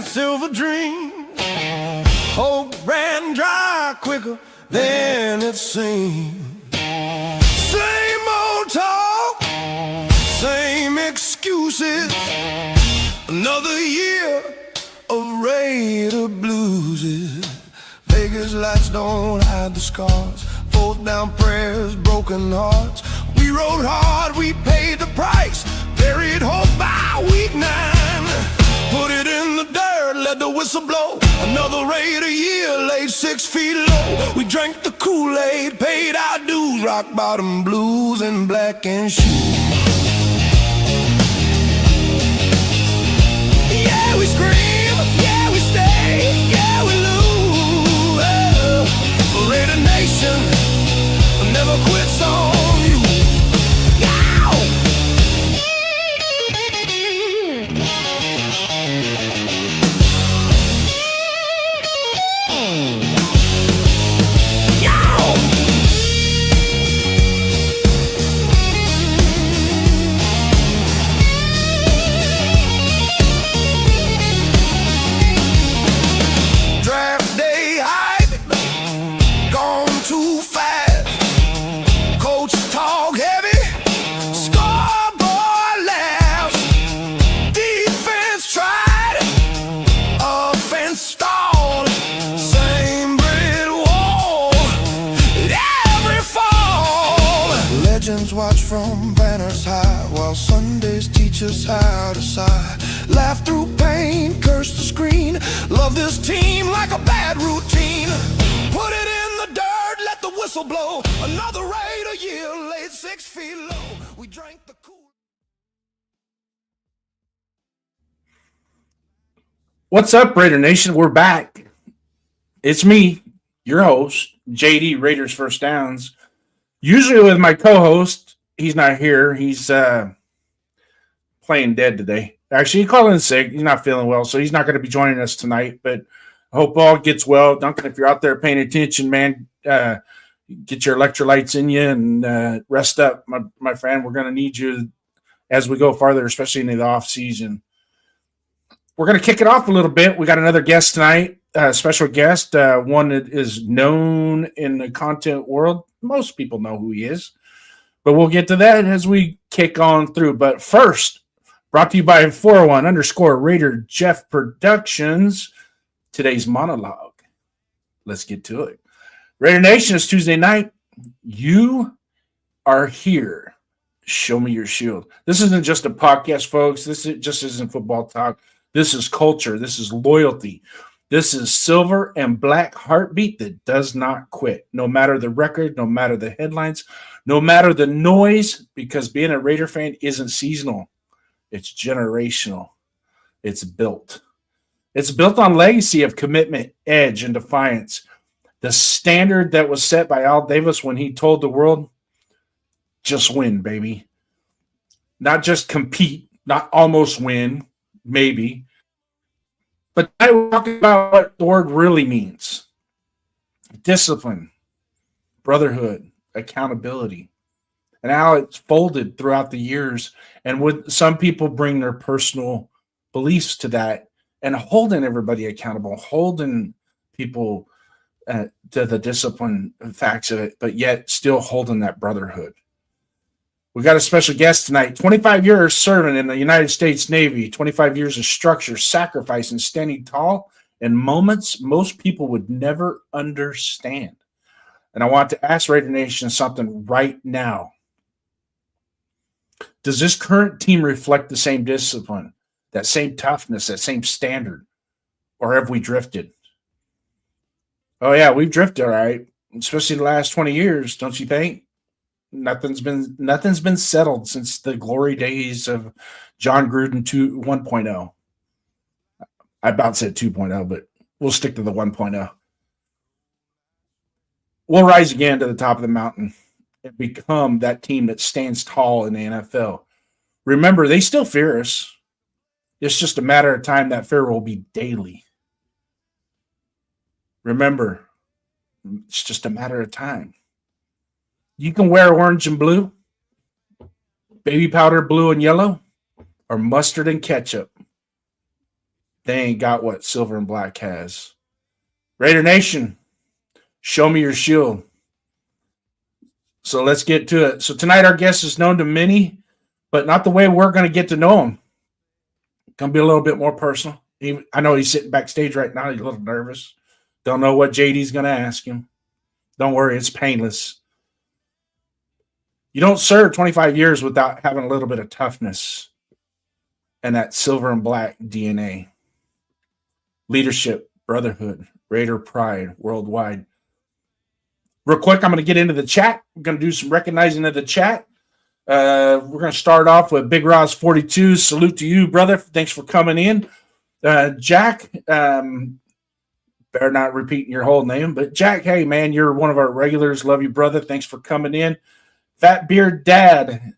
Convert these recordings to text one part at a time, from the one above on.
and silver dreams. Hope ran dry quicker than it seemed. Same old talk, same excuses. Another year of Raider blues. Vegas lights don't hide the scars. Fourth down prayers, broken hearts. We rode hard, we paid the price. Buried hope by week 9. Put it in the dirt, let the whistle blow. Another Raider year laid 6 feet low. We drank the Kool-Aid, paid our dues. Rock bottom blues and black and shoes. Yeah, we scream, yeah, we stay, yeah, we lose. Raider Nation never quits on you. Watch from banners high while Sundays teach us how to sigh. Laugh through pain, curse the screen. Love this team like a bad routine. Put it in the dirt, let the whistle blow. Another Raider year laid 6 feet low. We drank the cool. What's up, Raider Nation? We're back. It's me, your host, JD Raiders First Downs. Usually with my co-host, he's not here. He's playing dead today. Actually, he called in sick. He's not feeling well, so he's not going to be joining us tonight. But I hope all gets well. Duncan, if you're out there paying attention, man, get your electrolytes in you and rest up, my friend. We're going to need you as we go farther, especially into the off season. We're going to kick it off a little bit. We got another guest tonight, special guest, one that is known in the content world. Most people know who he is, but we'll get to that as we kick on through. But first, brought to you by 401_Raider Jeff Productions, today's monologue. Let's get to it. Raider Nation, is Tuesday night. You are here. Show me your shield. This isn't just a podcast, folks. This just isn't football talk. This is culture. This is loyalty. This is silver and black heartbeat that does not quit, no matter the record, no matter the headlines, no matter the noise, because being a Raider fan isn't seasonal. It's generational. It's built. It's built on legacy of commitment, edge, and defiance. The standard that was set by Al Davis when he told the world, just win, baby. Not just compete, not almost win, maybe. But I will talk about what the word really means. Discipline, brotherhood, accountability. And how it's folded throughout the years. And would some people bring their personal beliefs to that and holding everybody accountable, holding people to the discipline facts of it, but yet still holding that brotherhood. We got a special guest tonight, 25 years serving in the United States Navy, 25 years of structure, sacrifice, and standing tall in moments most people would never understand. And I want to ask Raider Nation something right now. Does this current team reflect the same discipline, that same toughness, that same standard? Or have we drifted? Oh, yeah, we've drifted, all right, especially the last 20 years, don't you think? Nothing's been settled since the glory days of John Gruden 1.0. I about said 2.0, but we'll stick to the 1.0. We'll rise again to the top of the mountain and become that team that stands tall in the NFL. Remember, they still fear us. It's just a matter of time that fear will be daily. Remember, it's just a matter of time. You can wear orange and blue, baby powder blue and yellow, or mustard and ketchup. they ain't got what Silver and Black has. Raider Nation, show me your shield. So let's get to it. So tonight our guest is known to many, but not the way we're going to get to know him. Going to be a little bit more personal. I know he's sitting backstage right now. He's a little nervous. Don't know what JD's going to ask him. Don't worry, it's painless. You don't serve 25 years without having a little bit of toughness and that Silver and Black DNA. Leadership, brotherhood, Raider pride worldwide. Real quick, I'm going to get into the chat. We're going to do some recognizing of the chat. We're going to start off with Big Roz 42. Salute to you, brother. Thanks for coming in. Jack, better not repeating your whole name, but Jack, hey, man, you're one of our regulars. Love you, brother. Thanks for coming in. Fat Beard Dad,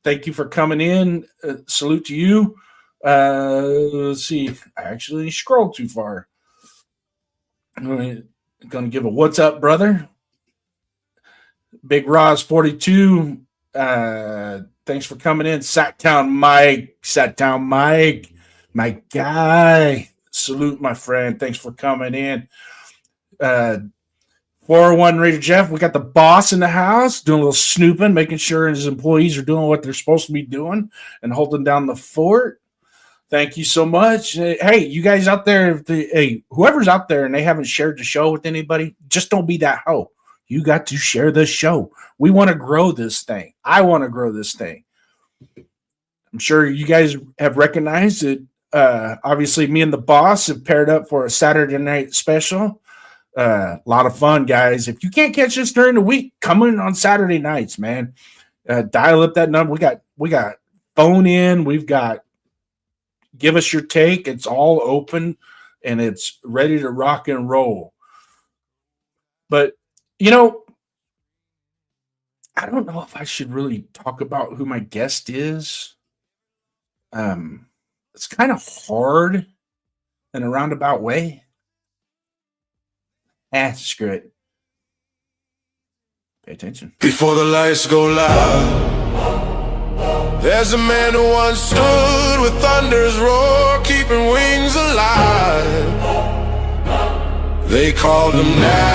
thank you for coming in. Salute to you. Let's see. I actually scrolled too far. I'm going to give a what's up, brother. Big Roz 42. Thanks for coming in. Sacktown Mike, my guy. Salute, my friend. Thanks for coming in. 401 Raider Jeff, we got the boss in the house doing a little snooping, making sure his employees are doing what they're supposed to be doing and holding down the fort. Thank you so much. Hey, you guys out there, whoever's out there and they haven't shared the show with anybody, just don't be that hoe. You got to share the show. We want to grow this thing. I want to grow this thing. I'm sure you guys have recognized it. Obviously, me and the boss have paired up for a Saturday night special. A lot of fun, guys. If you can't catch us during the week, come in on Saturday nights, man. Dial up that number. We got phone in. We've got give us your take. It's all open and it's ready to rock and roll. But I don't know if I should really talk about who my guest is. It's kind of hard in a roundabout way. Screw it. Pay attention. Before the lights go loud, there's a man who once stood with thunder's roar, keeping wings alive. They called him Navman,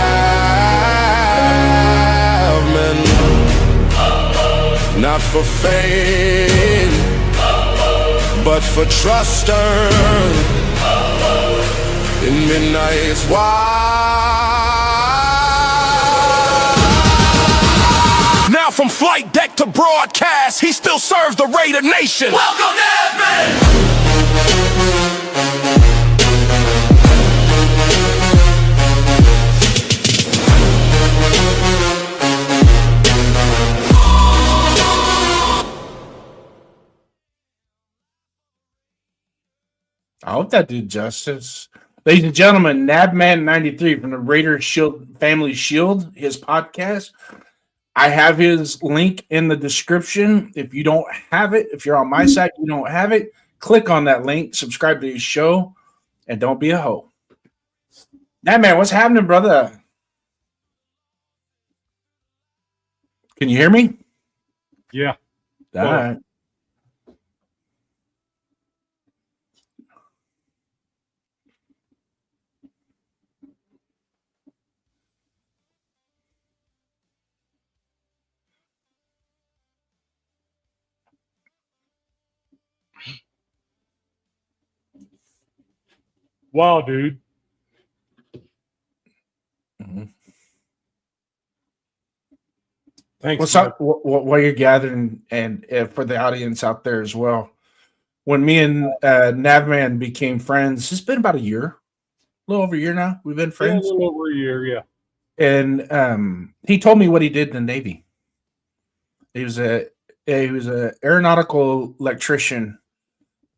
not for fame, but for trust earned in midnight's wild. Now from flight deck to broadcast, he still serves the Raider Nation. Welcome, Navman! I hope that did justice. Ladies and gentlemen, Nabman93 from the Raider Shield Family Shield, his podcast. I have his link in the description. If you don't have it, if you're on my side, you don't have it, click on that link, subscribe to his show, and don't be a hoe. Nabman, what's happening, brother? Can you hear me? Yeah. All right. Wow, dude. Mm-hmm. Thanks. What's up? While you're gathering, and for the audience out there as well, when me and Navman became friends, it's been about a year, a little over a year now. We've been friends. Yeah, a little over a year, yeah. And he told me what he did in the Navy. He was a aeronautical electrician,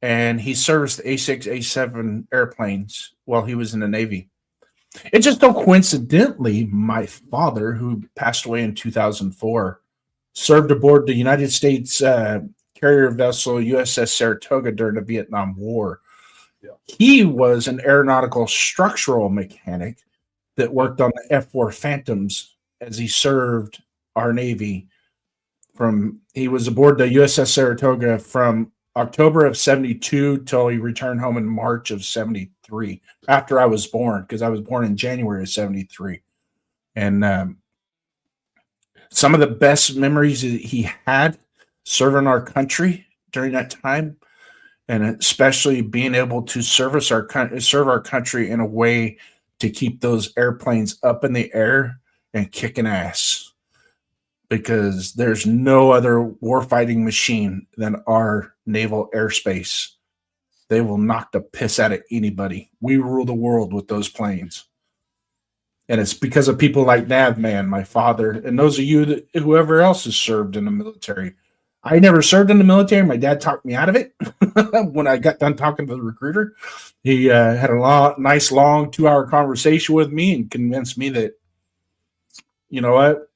and he serviced A6, A7 airplanes while he was in the Navy. It just so coincidentally, my father, who passed away in 2004, served aboard the United States carrier vessel USS Saratoga during the Vietnam War. Yeah. He was an aeronautical structural mechanic that worked on the F-4 Phantoms as he served our Navy. He was aboard the USS Saratoga from October of 72 till he returned home in March of 73 after I was born, because I was born in January of 73. And some of the best memories that he had serving our country during that time, and especially being able to serve our country in a way to keep those airplanes up in the air and kicking ass, because there's no other warfighting machine than our naval airspace. They will knock the piss out of anybody. We rule the world with those planes. And it's because of people like Navman, my father, and those of you whoever else has served in the military. I never served in the military. My dad talked me out of it when I got done talking to the recruiter. He had a nice, long 2-hour conversation with me and convinced me that, you know what,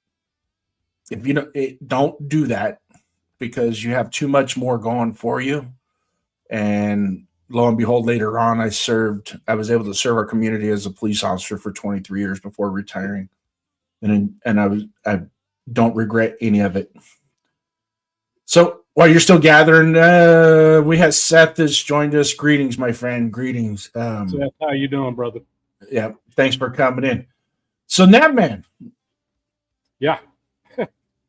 if you don't do that, because you have too much more going for you. And lo and behold, later on, I was able to serve our community as a police officer for 23 years before retiring. And I don't regret any of it. So while you're still gathering, we have Seth has joined us. Greetings, my friend. Greetings. Seth, how you doing, brother? Yeah. Thanks for coming in. So Navman. Yeah.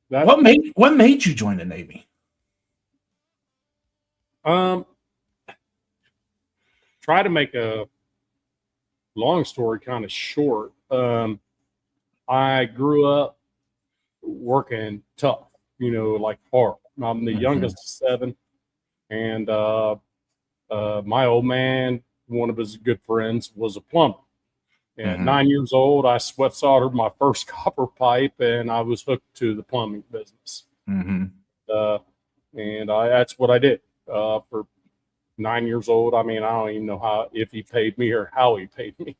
What made you join the Navy? Try to make a long story kind of short. I grew up working tough, like hard. I'm the youngest of 7, and my old man, one of his good friends, was a plumber. At 9 years old, I sweat soldered my first copper pipe, and I was hooked to the plumbing business. And that's what I did for 9 years old. I mean, I don't even know if he paid me or how he paid me,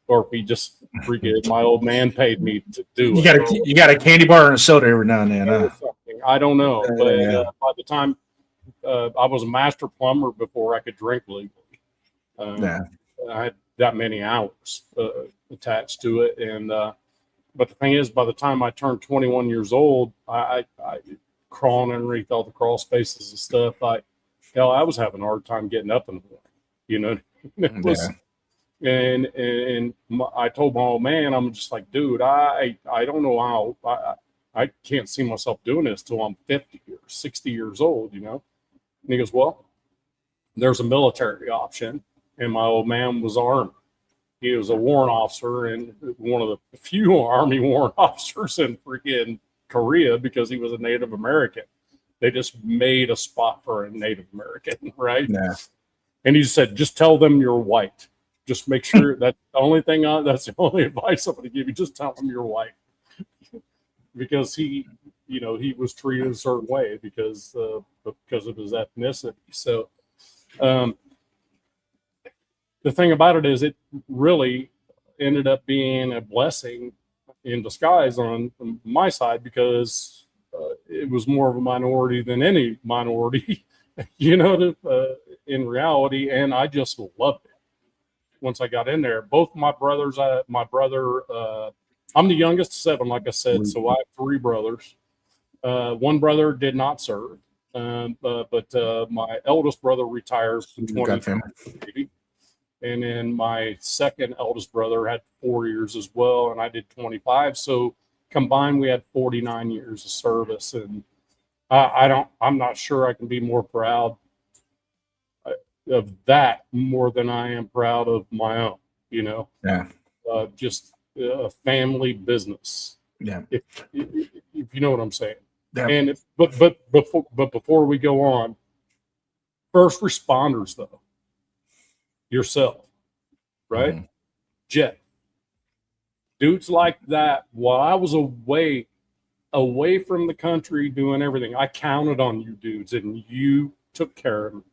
or if he just freaking my old man paid me to do it. You got a candy bar and a soda every now and then. I don't know, but by the time I was a master plumber before I could drink legally. I had that many hours attached to it, and but the thing is, by the time I turned 21 years old, I crawling underneath all the crawl spaces and stuff. I was having a hard time getting up in the morning. It was, and I told my old man, I'm just like, dude, I don't know how I can't see myself doing this till I'm 50 or 60 years old, And he goes, well, there's a military option. And my old man was Army. He was a warrant officer, and one of the few Army warrant officers in freaking Korea, because he was a Native American. They just made a spot for a Native American, right? Yeah. And he said, just tell them you're white. Just make sure that's the only thing. That's the only advice I'm going to give you. Just tell them you're white, because he was treated a certain way because of his ethnicity. So, the thing about it is, it really ended up being a blessing in disguise on my side, because it was more of a minority than any minority, in reality. And I just loved it. Once I got in there, both my brothers, I'm the youngest of 7, like I said, so I have 3 brothers. One brother did not serve, but my eldest brother retired from 20. And then my second eldest brother had 4 years as well, and I did 25. So combined, we had 49 years of service. And I'm not sure I can be more proud of that more than I am proud of my own. Yeah. Just a family business. Yeah. If you know what I'm saying. Yeah. And but before we go on, first responders though. Yourself, right? Jet. Dudes like that, while I was away from the country doing everything, I counted on you dudes, and you took care of me.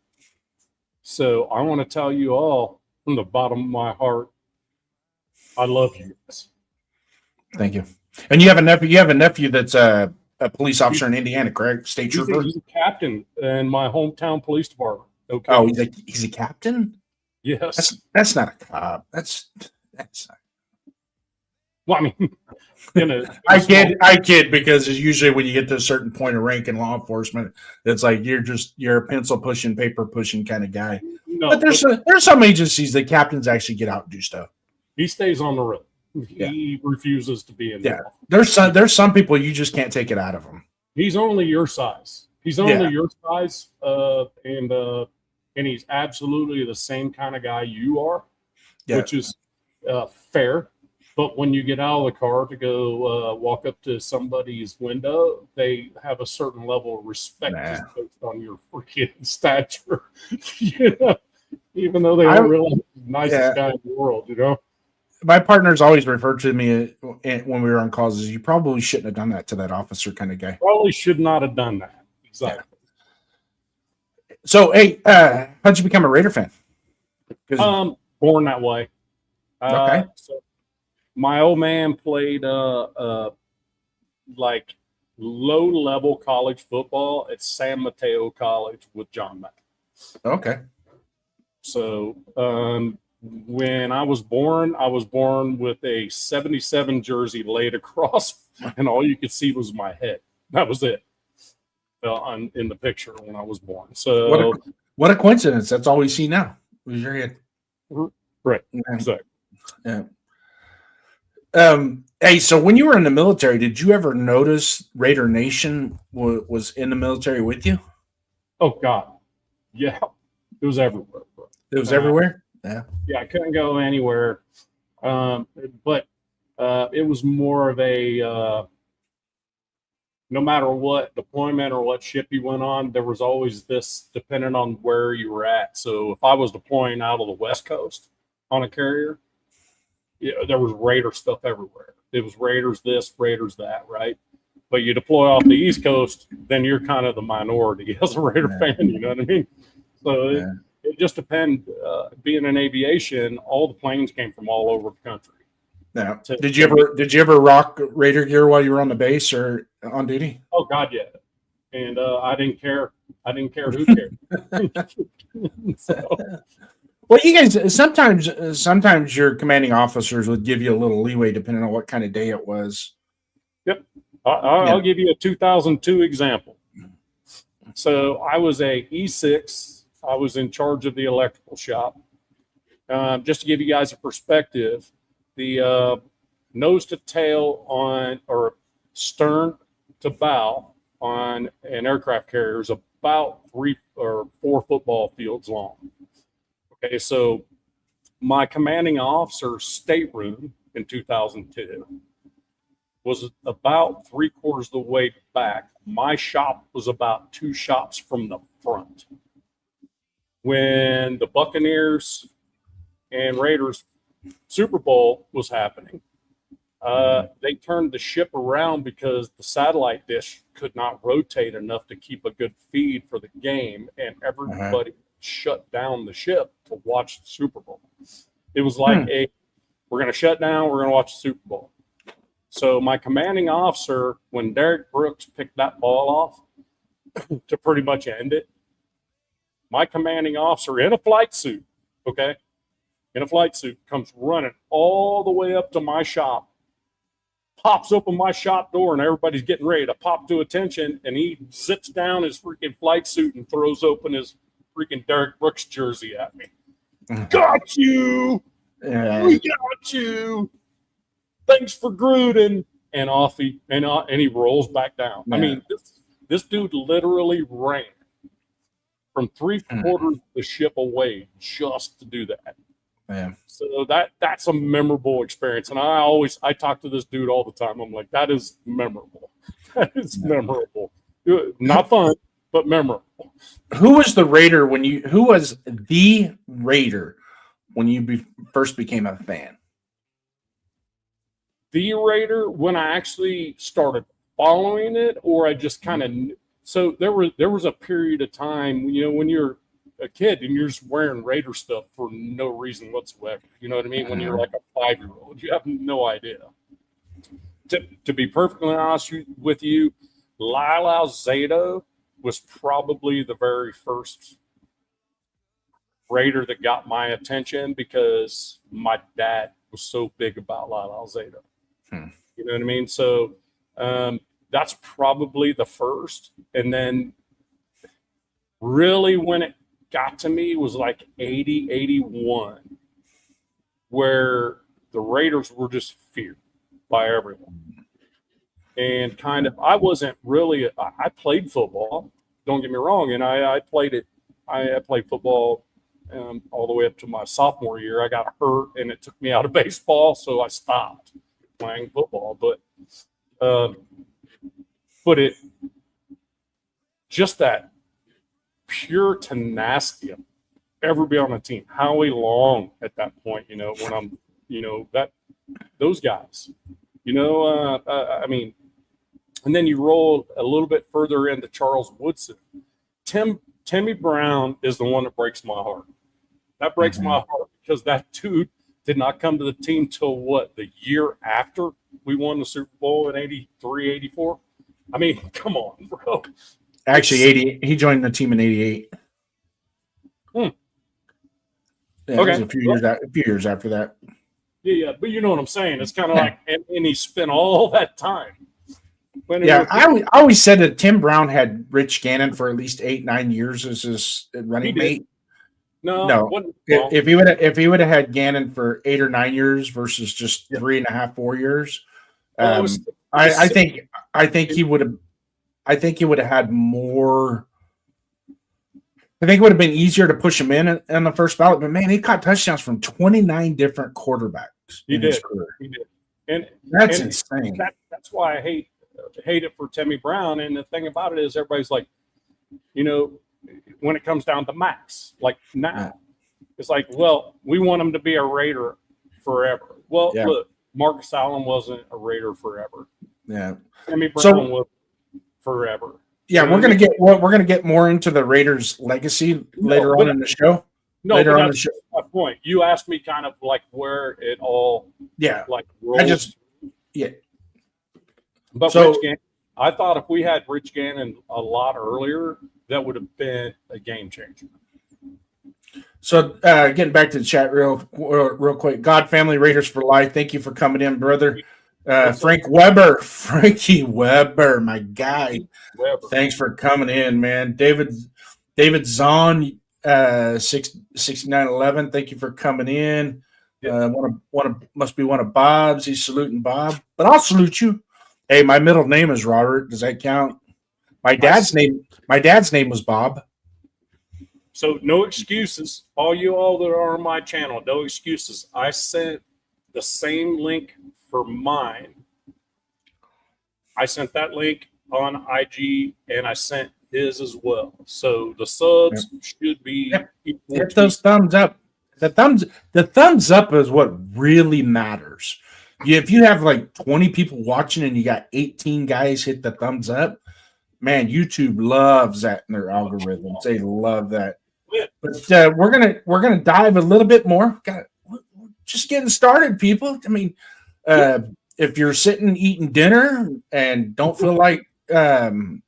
So I want to tell you all from the bottom of my heart, I love you guys. Thank you. And you have a nephew that's a police officer in Indiana, correct? State trooper? He's a captain in my hometown police department. Okay. Oh, he's a captain? Yes. That's not a cop. That's not. Well, I mean, in a I kid because it's usually when you get to a certain point of rank in law enforcement, it's like you're a pencil pushing, paper pushing kind of guy. no, But there's some agencies that captains actually get out and do stuff. he stays on the road. Yeah. He refuses to be in. Yeah, there's some people you just can't take it out of them. He's only your size. He's only your size, and he's absolutely the same kind of guy you are, which is fair. But when you get out of the car to go walk up to somebody's window, they have a certain level of respect just based on your freaking stature. You know? Even though they are really the nicest guy in the world, you know. My partners always referred to me when we were on calls as you probably shouldn't have done that to that officer kind of guy. Probably should not have done that. Exactly. Yeah. So, hey, how'd you become a Raider fan? Born that way. Okay. So my old man played like low-level college football at San Mateo College with John Mack. Okay. So when I was born with a 77 jersey laid across, and all you could see was my head. That was it in the picture when I was born. So what a coincidence. That's all we see now. Was your head. Right. Yeah. Exactly. Yeah. Hey, so when you were in the military, did you ever notice Raider Nation was in the military with you? Oh, God. Yeah. It was everywhere. Bro. It was everywhere? Yeah. Yeah, I couldn't go anywhere. But it was more of a no matter what deployment or what ship you went on, there was always this depending on where you were at. So if I was deploying out of the West Coast on a carrier, there was Raider stuff everywhere. It was Raiders this, Raiders that, right? But you deploy off the East Coast, then you're kind of the minority as a Raider fan. You know what I mean? So it just depends. Being in aviation, all the planes came from all over the country. Yeah. Did you ever rock Raider gear while you were on the base or on duty? Oh God, yeah. And I didn't care. I didn't care who cared. So. Well, you guys sometimes your commanding officers would give you a little leeway depending on what kind of day it was. Yep. I'll give you a 2002 example. So I was a E6. I was in charge of the electrical shop. Just to give you guys a perspective, the nose to tail on or stern to bow on an aircraft carrier is about 3 or 4 football fields long. Okay, so my commanding officer's stateroom in 2002 was about 3/4 of the way back. My shop was about 2 shops from the front. When the Buccaneers and Raiders Super Bowl was happening, they turned the ship around because the satellite dish could not rotate enough to keep a good feed for the game, and everybody shut down the ship to watch the Super Bowl. It was like we're going to shut down, we're going to watch the Super Bowl. So my commanding officer, when Derek Brooks picked that ball off to pretty much end it, my commanding officer in a flight suit, comes running all the way up to my shop, pops open my shop door, and everybody's getting ready to pop to attention, and he zips down his freaking flight suit and throws open his freaking Derek Brooks jersey at me. Got you! We got you! Thanks for Gruden! And off he rolls back down. Yeah. I mean, this dude literally ran from 3/4 of the ship away just to do that. Yeah. So that's a memorable experience. And I talk to this dude all the time. I'm like, that is memorable. That is memorable. Not fun, but memorable. Who was the Raider when you first became a fan? The Raider when I actually started following it, or I just kind of so there was a period of time, when you're a kid and you're just wearing Raider stuff for no reason whatsoever. You know what I mean? When you're like a 5-year-old, you have no idea. To be perfectly honest with you, Lyle Alzado was probably the very first Raider that got my attention because my dad was so big about Lyle Alzado. You know what I mean? So that's probably the first. And then really when it got to me was like 80, 81, where the Raiders were just feared by everyone. And kind of, I wasn't really, I played football, don't get me wrong. And I played it, I played football all the way up to my sophomore year. I got hurt and it took me out of baseball. So I stopped playing football, but it, just that pure tenacity of ever be on a team. Howie Long at that point, you know, when I'm, you know, that those guys, you know, I mean, and then you roll a little bit further into Charles Woodson. Timmy Brown is the one that breaks my heart. That breaks my heart because that dude did not come to the team till what, the year after we won the Super Bowl in 83, 84. I mean, come on, bro. Actually, 88. He joined the team in 88. Yeah, Okay. It was a few years after that. Yeah, but you know what I'm saying. It's kind of like, and he spent all that time. Yeah, I always said that Tim Brown had Rich Gannon for at least 8-9 years as his running mate. No. If he would have had Gannon for 8 or 9 years versus just 3.5, 4 years, I think he would have had more. I think it would have been easier to push him in the first ballot. But man, he caught touchdowns from 29 different quarterbacks in his career. He did, and that's insane. That's why I hate it for Timmy Brown. And the thing about it is, everybody's like, you know, when it comes down to Max, like now, it's like, well, we want him to be a Raider forever. Well, look, Marcus Allen wasn't a Raider forever. Yeah, Timmy Brown was forever. Yeah, we're gonna get more into the Raiders' legacy later on in the show. No, later on the show. My point. You asked me kind of like where it all like rolls. But so, Rich Gannon, I thought if we had Rich Gannon a lot earlier, that would have been a game changer. So getting back to the chat real quick. God Family Raiders for Life. Thank you for coming in, brother. Frankie Weber, my guy. Thanks for coming in, man. David Zahn, 6911. Thank you for coming in. Must be one of Bob's. He's saluting Bob, but I'll salute you. Hey, my middle name is Robert. Does that count? My dad's name was Bob. So no excuses. All that are on my channel, no excuses. I sent the same link for mine. I sent that link on IG and I sent his as well. So the subs should be hit those thumbs up. The thumbs up is what really matters. If you have like 20 people watching and you got 18 guys hit the thumbs up, man, YouTube loves that in their algorithms. They love that. But we're gonna dive a little bit more. Just getting started, people. I mean, if you're sitting eating dinner and don't feel like eating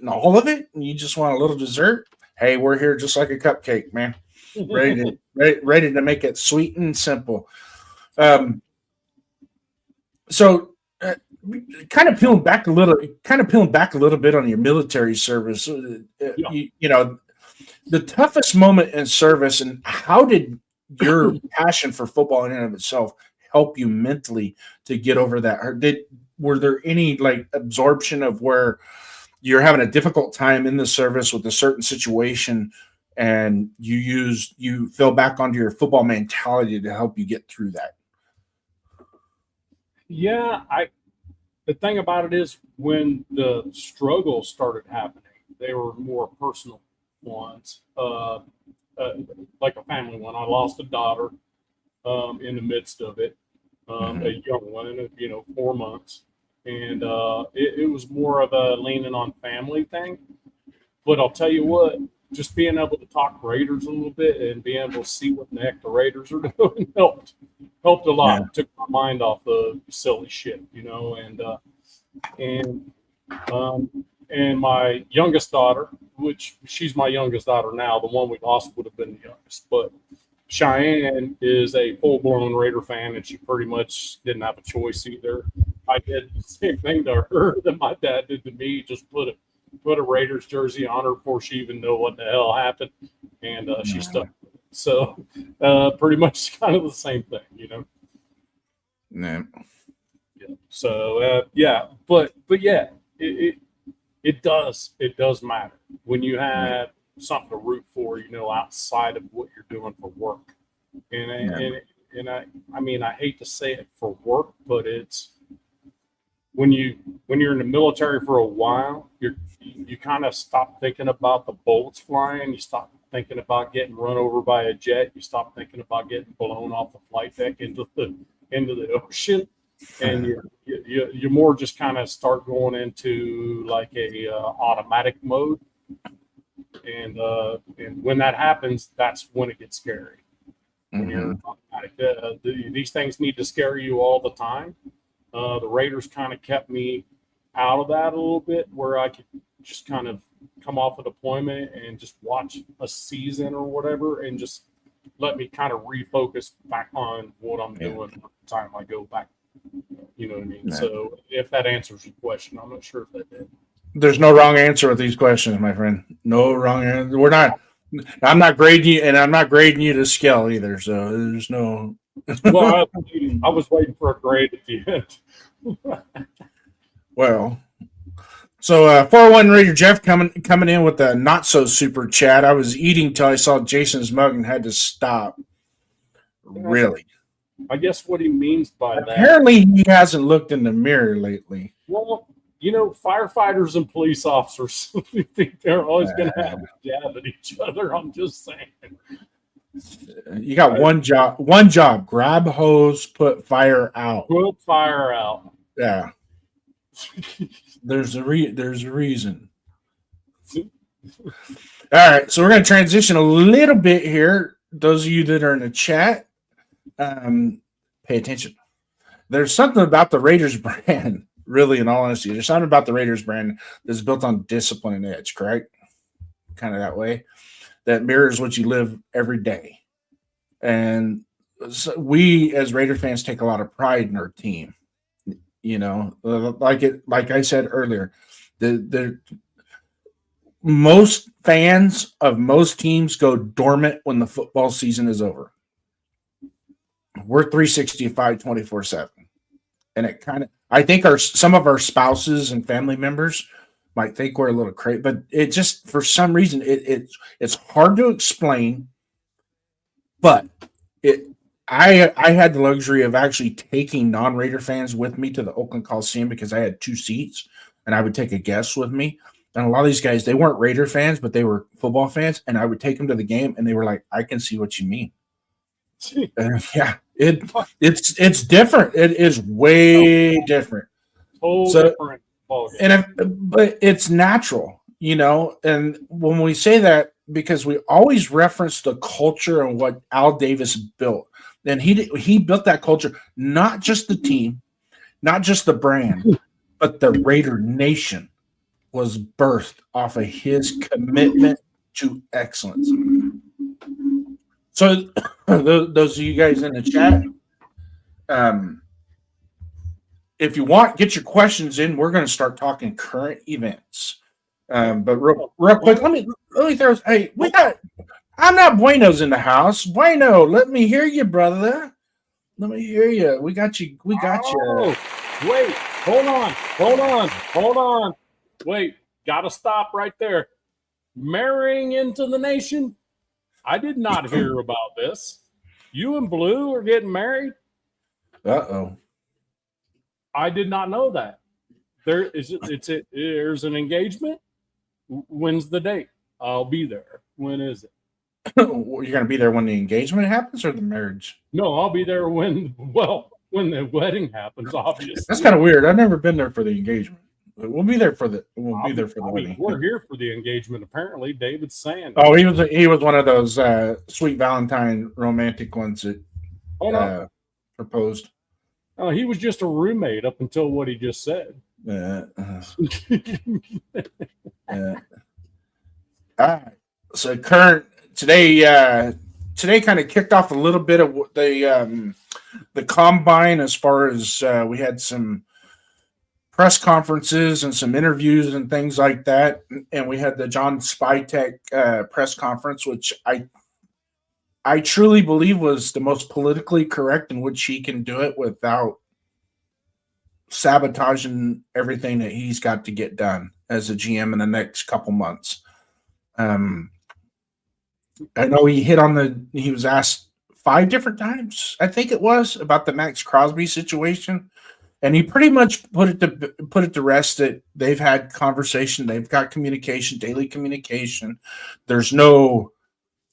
all of it, and you just want a little dessert, hey, we're here just like a cupcake, man. ready to make it sweet and simple. So kind of peeling back a little bit on your military service. The toughest moment in service, and how did your passion for football in and of itself help you mentally to get over that? Or were there any like absorption of where you're having a difficult time in the service with a certain situation and you fell back onto your football mentality to help you get through that? Yeah, the thing about it is when the struggles started happening, they were more personal ones, like a family one. I lost a daughter in the midst of it, a young one, 4 months, and it was more of a leaning on family thing. But I'll tell you what, just being able to talk Raiders a little bit and being able to see what the heck the Raiders are doing helped a lot. Yeah. Took my mind off the silly shit, and my youngest daughter, which she's my youngest daughter now, the one we lost would have been the youngest, but Cheyenne is a full-blown Raider fan, and she pretty much didn't have a choice either. I did the same thing to her that my dad did to me. Just put a Raiders jersey on her before she even knew what the hell happened, and she stuck with it. So pretty much kind of the same thing, you know. Yeah. Yeah. So yeah, but yeah, it does matter when you have something to root for, you know, outside of what you're doing for work. And I mean, I hate to say it for work, but it's when you're in the military for a while, you kind of stop thinking about the bullets flying. You stop thinking about getting run over by a jet. You stop thinking about getting blown off the flight deck into the ocean, and you more just kind of start going into like a automatic mode. And when that happens, that's when it gets scary. When you're automatic, these things need to scare you all the time. The Raiders kind of kept me out of that a little bit, where I could just kind of come off a deployment and just watch a season or whatever, and just let me kind of refocus back on what I'm doing by the time I go back. You know what I mean? Yeah. So if that answers your question, I'm not sure if that did. There's no wrong answer with these questions, my friend. No wrong answer. I'm not grading you, and I'm not grading you to scale either. So there's no. Well, I was waiting for a grade at the end. Well, so 401 Raider Jeff coming in with a not so super chat. I was eating till I saw Jason's mug and had to stop. Really? I guess what he means by that. Apparently, he hasn't looked in the mirror lately. Well, you know, firefighters and police officers think they're always going to have a jab at each other. I'm just saying. You got one job. Grab hose, put fire out. Put fire out. Yeah. There's a reason. All right, so we're going to transition a little bit here. Those of you that are in the chat, pay attention. There's something about the Raiders brand, really, in all honesty. There's something about the Raiders brand that's built on discipline and edge, correct? Kind of that way. That mirrors what you live every day. And so we, as Raider fans, take a lot of pride in our team. You know, like I said earlier, the most fans of most teams go dormant when the football season is over. We're 365 24/7. And it kind of, I think some of our spouses and family members might think we're a little crazy, but it just, for some reason, it's hard to explain. But I had the luxury of actually taking non-Raider fans with me to the Oakland Coliseum because I had 2 seats, and I would take a guest with me. And a lot of these guys, they weren't Raider fans, but they were football fans, and I would take them to the game, and they were like, "I can see what you mean." Yeah, it's different. It is way different. Different. But it's natural, you know. And when we say that, because we always reference the culture and what Al Davis built, and he built that culture, not just the team, not just the brand, but the Raider Nation was birthed off of his commitment to excellence. So those of you guys in the chat, if you want, get your questions in. We're going to start talking current events. But real quick, let me throw. Hey, I'm not Bueno's in the house. Bueno, let me hear you, brother. Let me hear you. We got you. Oh, wait, hold on. Wait, gotta stop right there. Marrying into the nation? I did not hear about this. You and Blue are getting married? Uh-oh. I did not know that. There's an engagement? When's the date? I'll be there. When is it? You're going to be there when the engagement happens or the marriage? No, I'll be there when the wedding happens, obviously. That's kind of weird. I've never been there for the engagement. We'll be there for the wedding. We're here for the engagement, apparently. David's saying. Oh, he was one of those sweet Valentine romantic ones that proposed. Oh, he was just a roommate up until what he just said. Yeah. All right. So today today kind of kicked off a little bit of the combine as far as we had some press conferences and some interviews and things like that, and we had the John Spytek press conference, which I truly believe was the most politically correct in which he can do it without sabotaging everything that he's got to get done as a GM in the next couple months. I know he was asked 5 different times, I think it was, about the Max Crosby situation. And he pretty much put it to rest that they've had conversation, they've got communication, daily communication.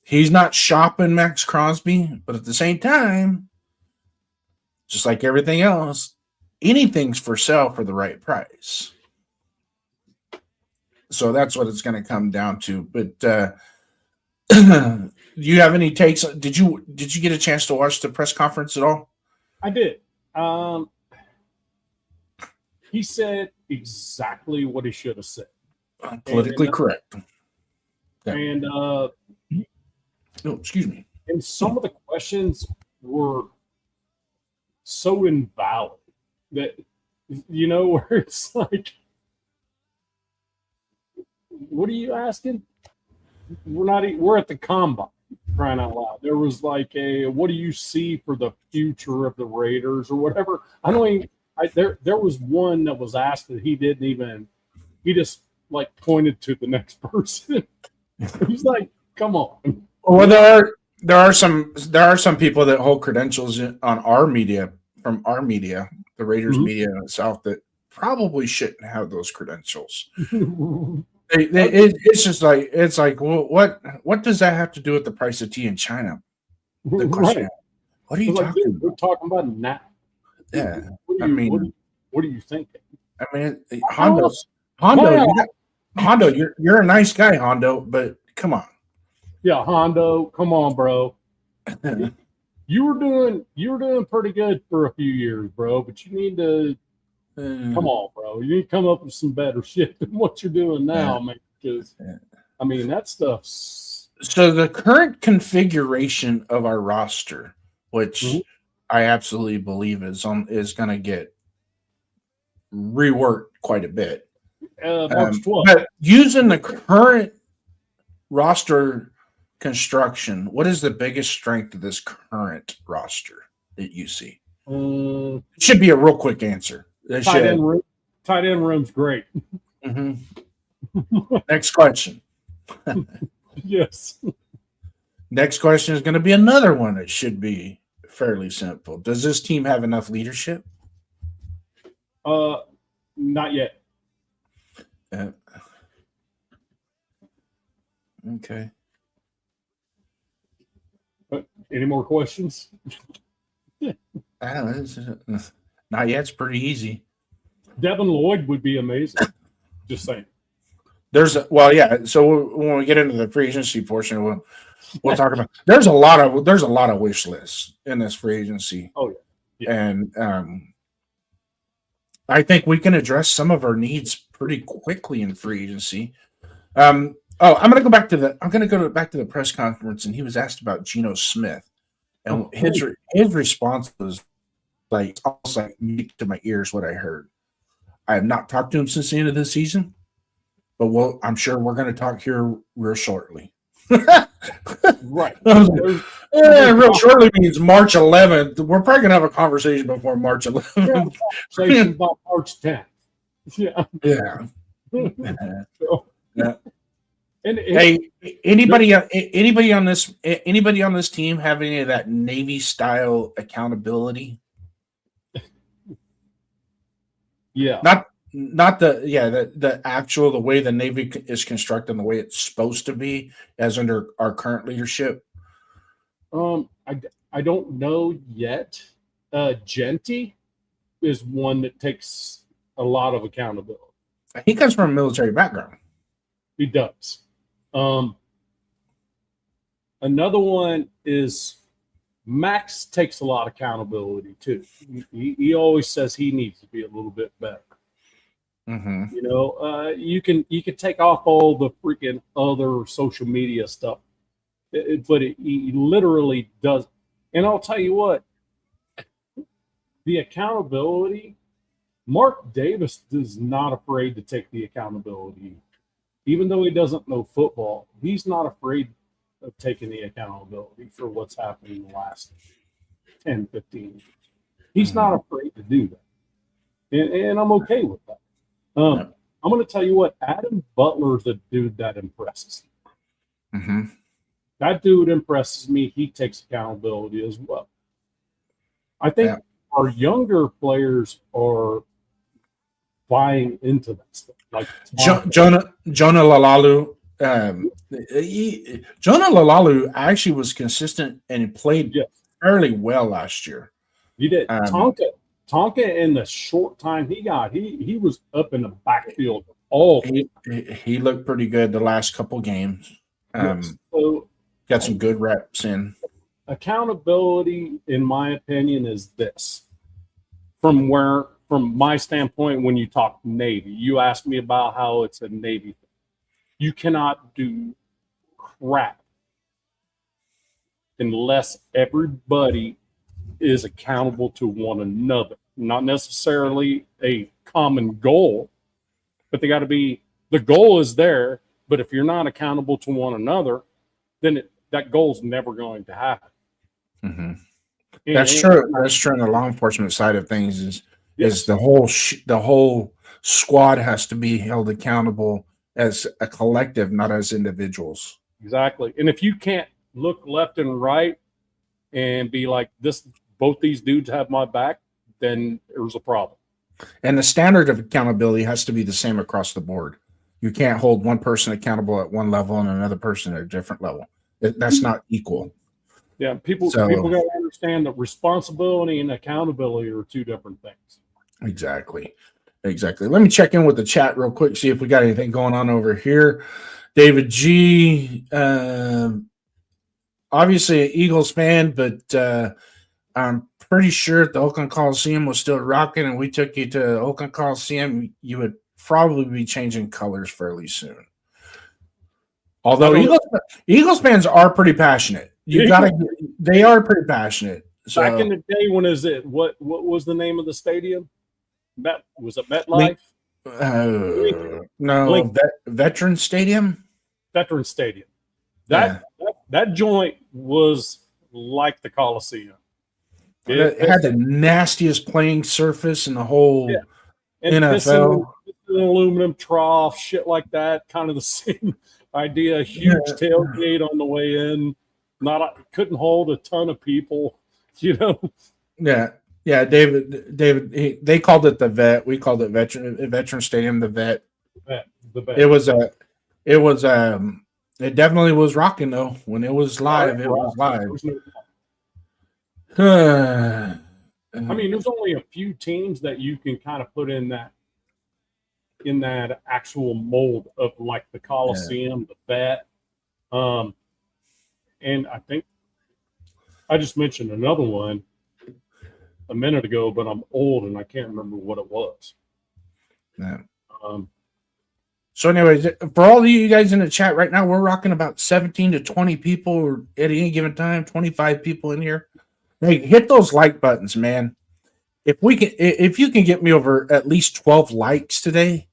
He's not shopping Max Crosby, but at the same time, just like everything else, anything's for sale for the right price. So that's what it's going to come down to. But do you have any takes? Did you get a chance to watch the press conference at all? I did. He said exactly what he should have said. Politically correct. And oh, excuse me. And some of the questions were so invalid that, where it's like, what are you asking? We're at the combine, crying out loud. There was like what do you see for the future of the Raiders or whatever? There was one that was asked that he just like pointed to the next person. He's like, come on. Well, there are some people that hold credentials on our media, from our media, the Raiders media in the South, that probably shouldn't have those credentials. It's just like, well, what does that have to do with the price of tea in China? The question, right. What are you talking about? We're talking about now. Yeah, what are you thinking? I mean, Hondo, you're a nice guy, Hondo, but come on. Yeah, Hondo, come on, bro. You were doing pretty good for a few years, bro. But you need to come on, bro. You need to come up with some better shit than what you're doing now, man. Because I mean, that stuff's. So the current configuration of our roster, which I absolutely believe is going to get reworked quite a bit. March 12th. But using the current roster construction, what is the biggest strength of this current roster that you see? It should be a real quick answer. Tight end room's great. Next question. Yes. Next question is going to be another one that should be fairly simple. Does this team have enough leadership? Not yet. Okay. Any more questions? I don't know. Not yet. It's pretty easy. Devin Lloyd would be amazing. Just saying. So when we get into the free agency portion, we'll talk about. There's a lot of wish lists in this free agency. Oh yeah. And I think we can address some of our needs pretty quickly in free agency. I'm going to go back to the press conference, and he was asked about Geno Smith, and his response was like almost like music to my ears. What I heard. I have not talked to him since the end of the season, but I'm sure we're going to talk here real shortly. Right. Real shortly means March 11th. We're probably going to have a conversation before March 11th. Conversation about March 10th. Yeah. Yeah. Yeah. And hey, anybody on this team have any of that Navy style accountability? Yeah. Not the actual, the way the Navy is constructed and the way it's supposed to be as under our current leadership. I don't know yet. Genty is one that takes a lot of accountability. He comes from a military background. He does. Another one is Max takes a lot of accountability too. He always says he needs to be a little bit better. Mm-hmm. You can take off all the freaking other social media stuff But he literally does. And I'll tell you what, the accountability, Mark Davis is not afraid to take the accountability. Even though he doesn't know football, he's not afraid of taking the accountability for what's happened in the last 10, 15 years. He's not afraid to do that. And I'm okay with that. I'm going to tell you what, Adam Butler's a dude that impresses me. Mm-hmm. That dude impresses me. He takes accountability as well. I think our younger players are buying into that stuff. Like Jonah Lalalu. Jonah Lalalu actually was consistent and he played fairly well last year. He did. Tonka in the short time he got, he was up in the backfield all. He looked pretty good the last couple games. So got some good reps in. Accountability, in my opinion, is this. From my standpoint, when you talk Navy, you asked me about how it's a Navy thing. You cannot do crap unless everybody is accountable to one another. Not necessarily a common goal, but they got to be, the goal is there, but if you're not accountable to one another, then that goal's never going to happen. Mm-hmm. That's true. That's true on the law enforcement side of things is the whole squad has to be held accountable as a collective, not as individuals. Exactly. And if you can't look left and right and be like, both these dudes have my back, then there's a problem. And the standard of accountability has to be the same across the board. You can't hold one person accountable at one level and another person at a different level. That's not equal. Yeah, people got to understand that responsibility and accountability are two different things. Exactly. Let me check in with the chat real quick, see if we got anything going on over here. David G, obviously an Eagles fan, but I'm pretty sure if the Oakland Coliseum was still rocking and we took you to Oakland Coliseum, you would probably be changing colors fairly soon. Although Eagles fans are pretty passionate. They are pretty passionate. So, back in the day, when is it? What was the name of the stadium? Was it MetLife? No, Veterans Stadium. Veterans Stadium. That joint was like the Coliseum. It had the nastiest playing surface in the whole NFL. An aluminum trough, shit like that. Kind of the same idea. Huge tailgate on the way in. Couldn't hold a ton of people. Yeah. David. They called it the Vet. We called it Veteran Stadium. The Vet. The Vet. It definitely was rocking though. When it was live, it was live. I mean, there's only a few teams that you can kind of put in that actual mold of like the Coliseum, the Vet. And I think I just mentioned another one a minute ago, but I'm old and I can't remember what it was. Yeah. So anyways, for all of you guys in the chat right now, we're rocking about 17 to 20 people at any given time, 25 people in here. Hey, hit those like buttons, man. If you can get me over at least 12 likes today,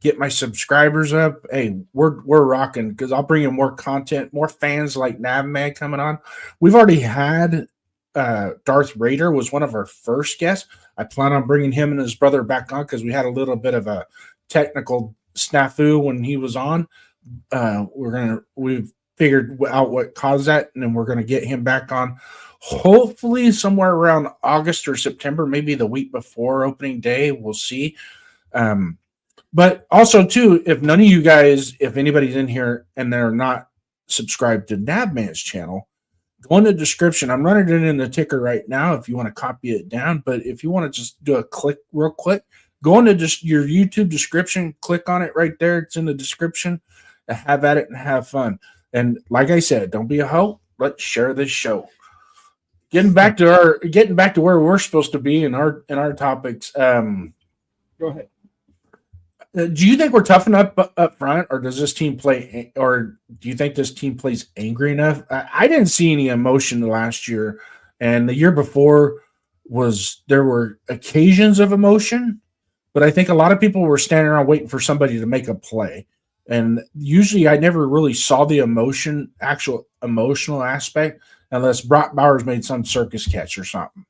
get my subscribers up. Hey, we're rocking because I'll bring in more content, more fans like Navman coming on. We've already had Darth Raider was one of our first guests. I plan on bringing him and his brother back on because we had a little bit of a technical snafu when he was on. We've figured out what caused that, and then we're gonna get him back on. Hopefully, somewhere around August or September, maybe the week before opening day. We'll see. But also, too, if none of you guys, if anybody's in here and they're not subscribed to Navman's channel, go in the description. I'm running it in the ticker right now if you want to copy it down. But if you want to just do a click real quick, go into just your YouTube description, click on it right there. It's in the description. Have at it and have fun. And like I said, don't be a hoe. Let's share this show. Getting back to where we're supposed to be in our topics. Go ahead. Do you think we're tough enough up front, or does this team play, or do you think this team plays angry enough? I didn't see any emotion last year, and the year before there were occasions of emotion, but I think a lot of people were standing around waiting for somebody to make a play, and usually I never really saw the actual emotional aspect, unless Brock Bowers made some circus catch or something,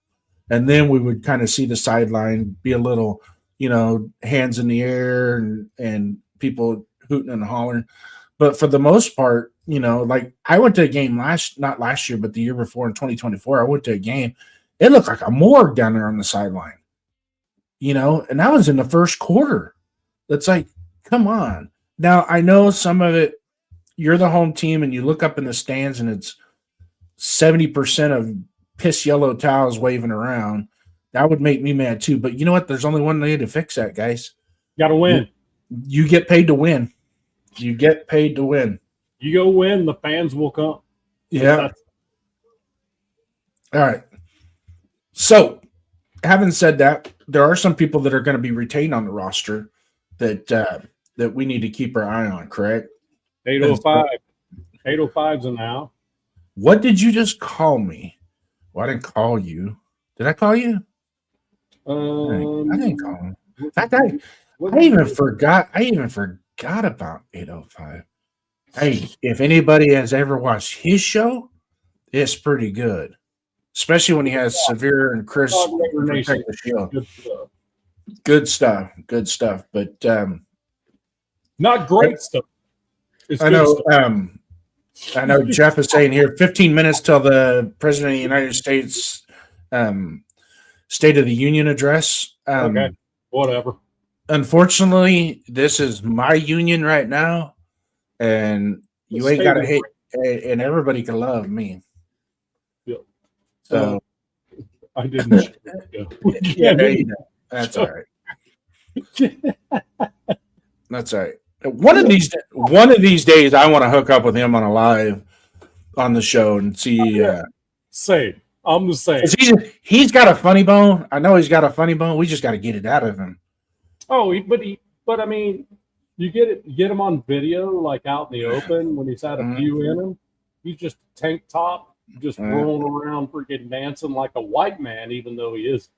and then we would kind of see the sideline be a little, hands in the air and people hooting and hollering. But for the most part, like I went to a game not last year, but the year before in 2024, I went to a game. It looked like a morgue down there on the sideline, and that was in the first quarter. That's like, come on. Now, I know some of it, you're the home team and you look up in the stands and it's 70% of piss yellow towels waving around. That would make me mad too. But you know what? There's only one way to fix that, guys. Got to win. You get paid to win. You get paid to win. You go win, the fans will come. Yeah. All right. So, having said that, there are some people that are going to be retained on the roster that we need to keep our eye on, correct? 805. 805's in now. What did you just call me? Well, I didn't call you. Did I call you? I didn't call him. In fact, I even forgot about 805. Hey, if anybody has ever watched his show, it's pretty good. Especially when he has Severe and Chris protect the show. Good stuff. Good stuff. But not great stuff. It's I know I know Jeff is saying here 15 minutes till the President of the United States State of the Union address. Okay, whatever. Unfortunately, this is my union right now, and you ain't got to hate, and everybody can love me. Yep. So I didn't. yeah, that's all right. That's all right. One of these days, I want to hook up with him on a live on the show and see. Same. I'm the same. He's got a funny bone. I know he's got a funny bone. We just got to get it out of him. Oh, but I mean, you get him on video, like out in the open when he's had a few in him. He's just tank top, just rolling around, freaking dancing like a white man, even though he is.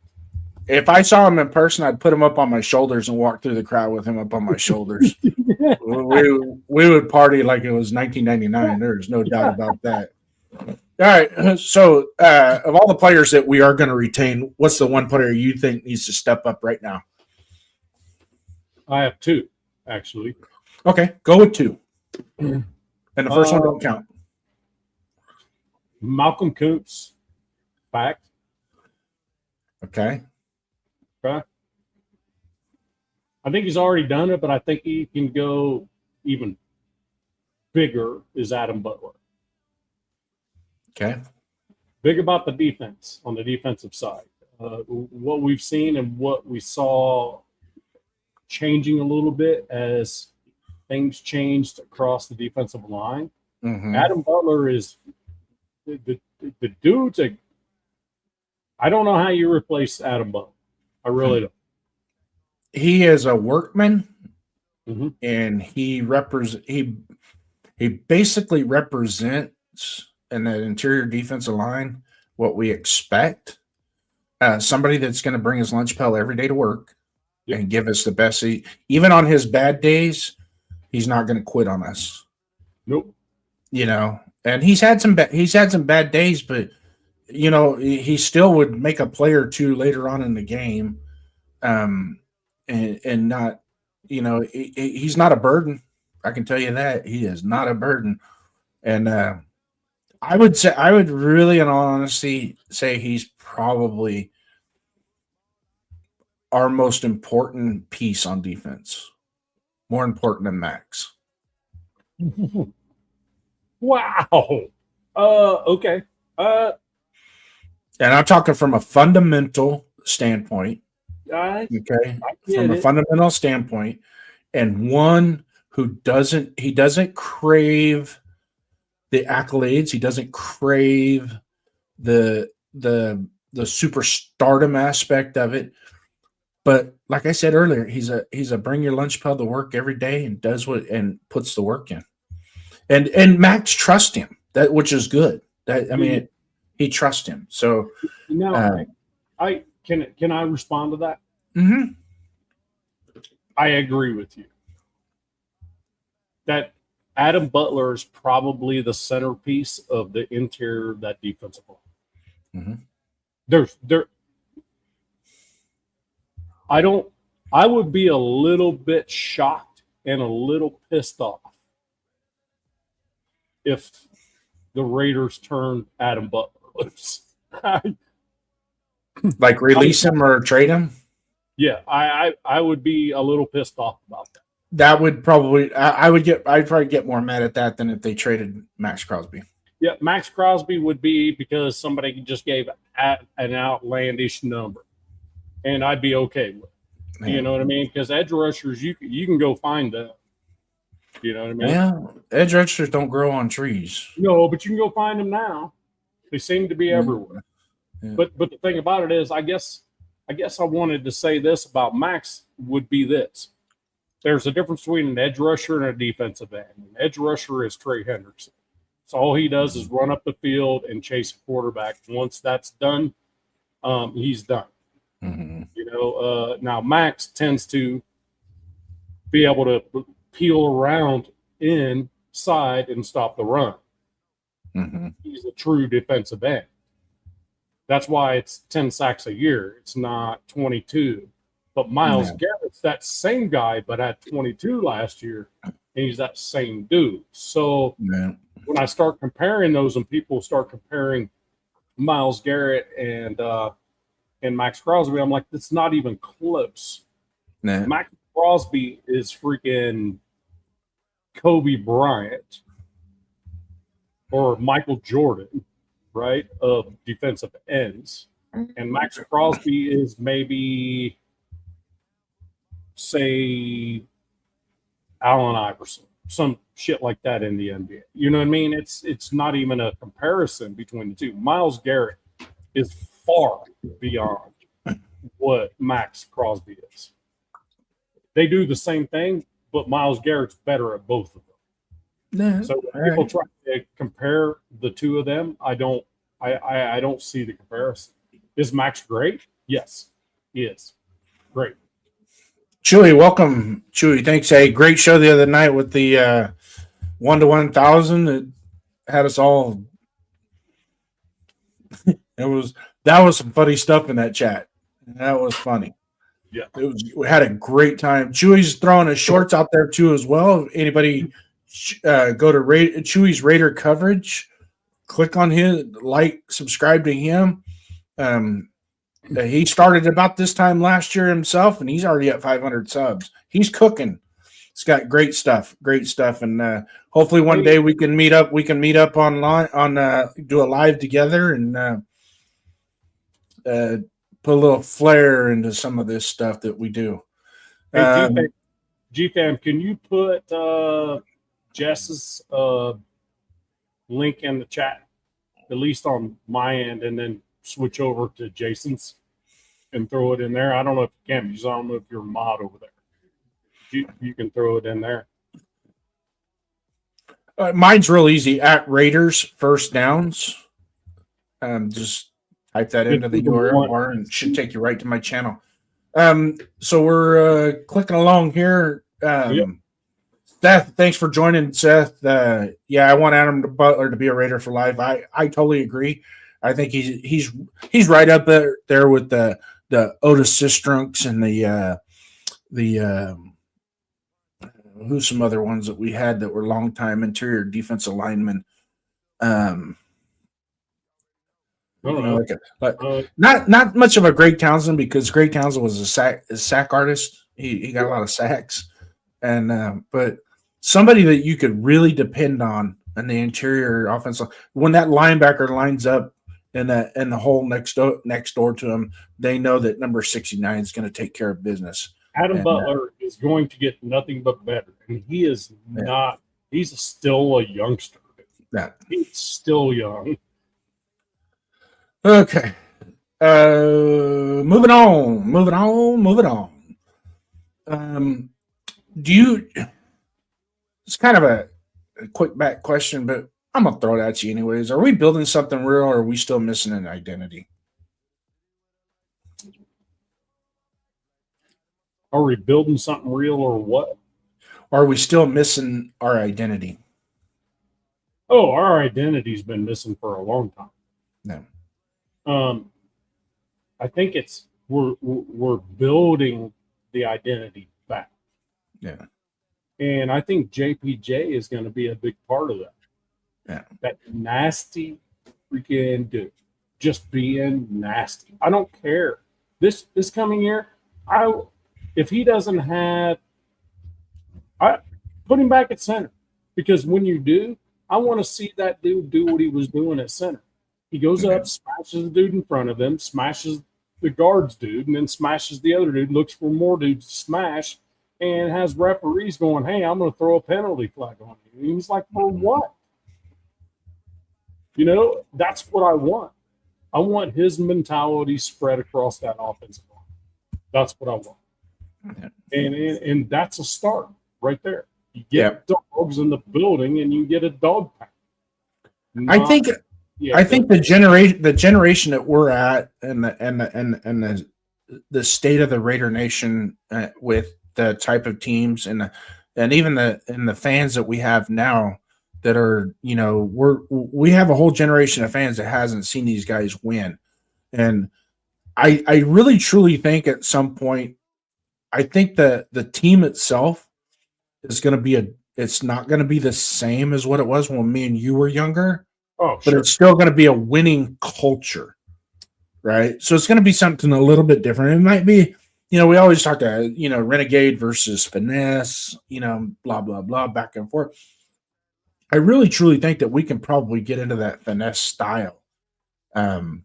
If I saw him in person, I'd put him up on my shoulders and walk through the crowd with him up on my shoulders. we would party like it was 1999. There's no doubt about that. All right. So, of all the players that we are going to retain, what's the one player you think needs to step up right now? I have two, actually. Okay. Go with two. And the first one don't count. Malcolm Kuntz. Fact. Okay. I think he's already done it, but I think he can go even bigger is Adam Butler. Okay. Big about the defense on the defensive side. What we've seen and what we saw changing a little bit as things changed across the defensive line. Mm-hmm. Adam Butler is the dude's I don't know how you replace Adam Butler. I really don't. He is a workman, and he basically represents in that interior defensive line what we expect. Somebody that's going to bring his lunch pail every day to work and give us the best. Even on his bad days, he's not going to quit on us. Nope. And he's had some bad days, but he still would make a play or two later on in the game, and not, he's not a burden. I can tell you that he is not a burden. And I would really, in all honesty, say he's probably our most important piece on defense, more important than Max. Wow. Okay. And I'm talking from a fundamental standpoint. Okay. From a fundamental standpoint, and one who doesn't crave the accolades. He doesn't crave the superstardom aspect of it, but like I said earlier, he's a bring your lunch pail to work every day and does what and puts the work in. And Max trusts him, that which is good. That I mean, he trusts him. So Now, I can I respond to that? mhm. I agree with you that Adam Butler is probably the centerpiece of the interior of that defensive line. Mhm. There. I would be a little bit shocked and a little pissed off if the Raiders turned Adam Butler loose. Like release him or trade him. Yeah, I would be a little pissed off about that. That would probably I'd probably get more mad at that than if they traded Max Crosby. Yeah, Max Crosby would be because somebody just gave an outlandish number, and I'd be okay with it. Yeah. You know what I mean? Because edge rushers, you can go find them. You know what I mean? Yeah, edge rushers don't grow on trees. No, but you can go find them now. They seem to be everywhere. Yeah. But the thing about it is, I guess I wanted to say this about Max would be this. There's a difference between an edge rusher and a defensive end. An edge rusher is Trey Hendrickson. So all he does is run up the field and chase a quarterback. Once that's done, he's done. Mm-hmm. You know, now Max tends to be able to peel around inside and stop the run. Mm-hmm. He's a true defensive end. That's why it's 10 sacks a year. It's not 22. But Myles Garrett's that same guy, but had 22 last year, and he's that same dude. So when I start comparing those, and people start comparing Myles Garrett and Max Crosby, I'm like, it's not even close. Max Crosby is freaking Kobe Bryant or Michael Jordan, right, of defensive ends. And Max Crosby is maybe, say, Allen Iverson, some shit like that in the NBA. You know what I mean? It's not even a comparison between the two. Myles Garrett is far beyond what Max Crosby is. They do the same thing, but Myles Garrett's better at both of them. So when people try to compare the two of them, I don't see the comparison. Is Max great? Yes, he is. Great. Chewy, welcome. Chewy, thanks. Hey, great show the other night with the 1 to 1,000 that had us all. That was some funny stuff in that chat. That was funny. Yeah, we had a great time. Chewy's throwing his shorts out there too as well. Anybody go to Chewy's Raider coverage, click on his, subscribe to him. He started about this time last year himself, and he's already at 500 subs. He's cooking. It's got great stuff, and hopefully one day we can meet up. We can meet up online do a live together and put a little flair into some of this stuff that we do. Hey, GFAM, can you put Jess's link in the chat, at least on my end, and then switch over to Jason's and throw it in there? I don't know if you can, because I don't know if you're a mod over there. You can throw it in there. Mine's real easy. At Raiders First Downs. Just type that into the URL bar and it should take you right to my channel. So we're clicking along here. Seth, thanks for joining, Seth. I want Adam Butler to be a Raider for life. I totally agree. I think he's right up there with the Otis Sistrunks and the who's some other ones that we had that were longtime interior defensive linemen. Not much of a Greg Townsend, because Greg Townsend was a sack artist. He got a lot of sacks, and but somebody that you could really depend on in the interior offensive. When that linebacker lines up in the hole next door to him, they know that number 69 is going to take care of business. Adam Butler is going to get nothing but better, and he is not. He's still a youngster. He's still young. Okay. Moving on. Do you? It's kind of a quick back question, but I'm gonna throw it at you anyways. Are we building something real, or are we still missing an identity? Are we building something real or what? Are we still missing our identity? Oh, our identity's been missing for a long time. No. I think it's we're building the identity back. Yeah. And I think JPJ is going to be a big part of that. Yeah. That nasty freaking dude. Just being nasty. I don't care. This coming year, if he doesn't have, I put him back at center. Because when you do, I want to see that dude do what he was doing at center. He goes up, smashes the dude in front of him, smashes the guards dude, and then smashes the other dude, looks for more dudes to smash, and has referees going, hey, I'm going to throw a penalty flag on you. And he's like, for what? You know, that's what I want. I want his mentality spread across that offensive line. That's what I want. And that's a start right there. You get dogs in the building and you get a dog pack. I think the generation that we're at and the state of the Raider Nation with the type of teams and even the fans that we have now that are, you know, we have a whole generation of fans that hasn't seen these guys win. And I really truly think at some point, I think that the team itself is going to be it's not going to be the same as what it was when me and you were younger. Oh, but sure. it's still going to be a winning culture, right? So it's going to be something a little bit different. It might be, you know, we always talk to, you know, renegade versus finesse, you know, blah, blah, blah, back and forth. I really, truly think that we can probably get into that finesse style and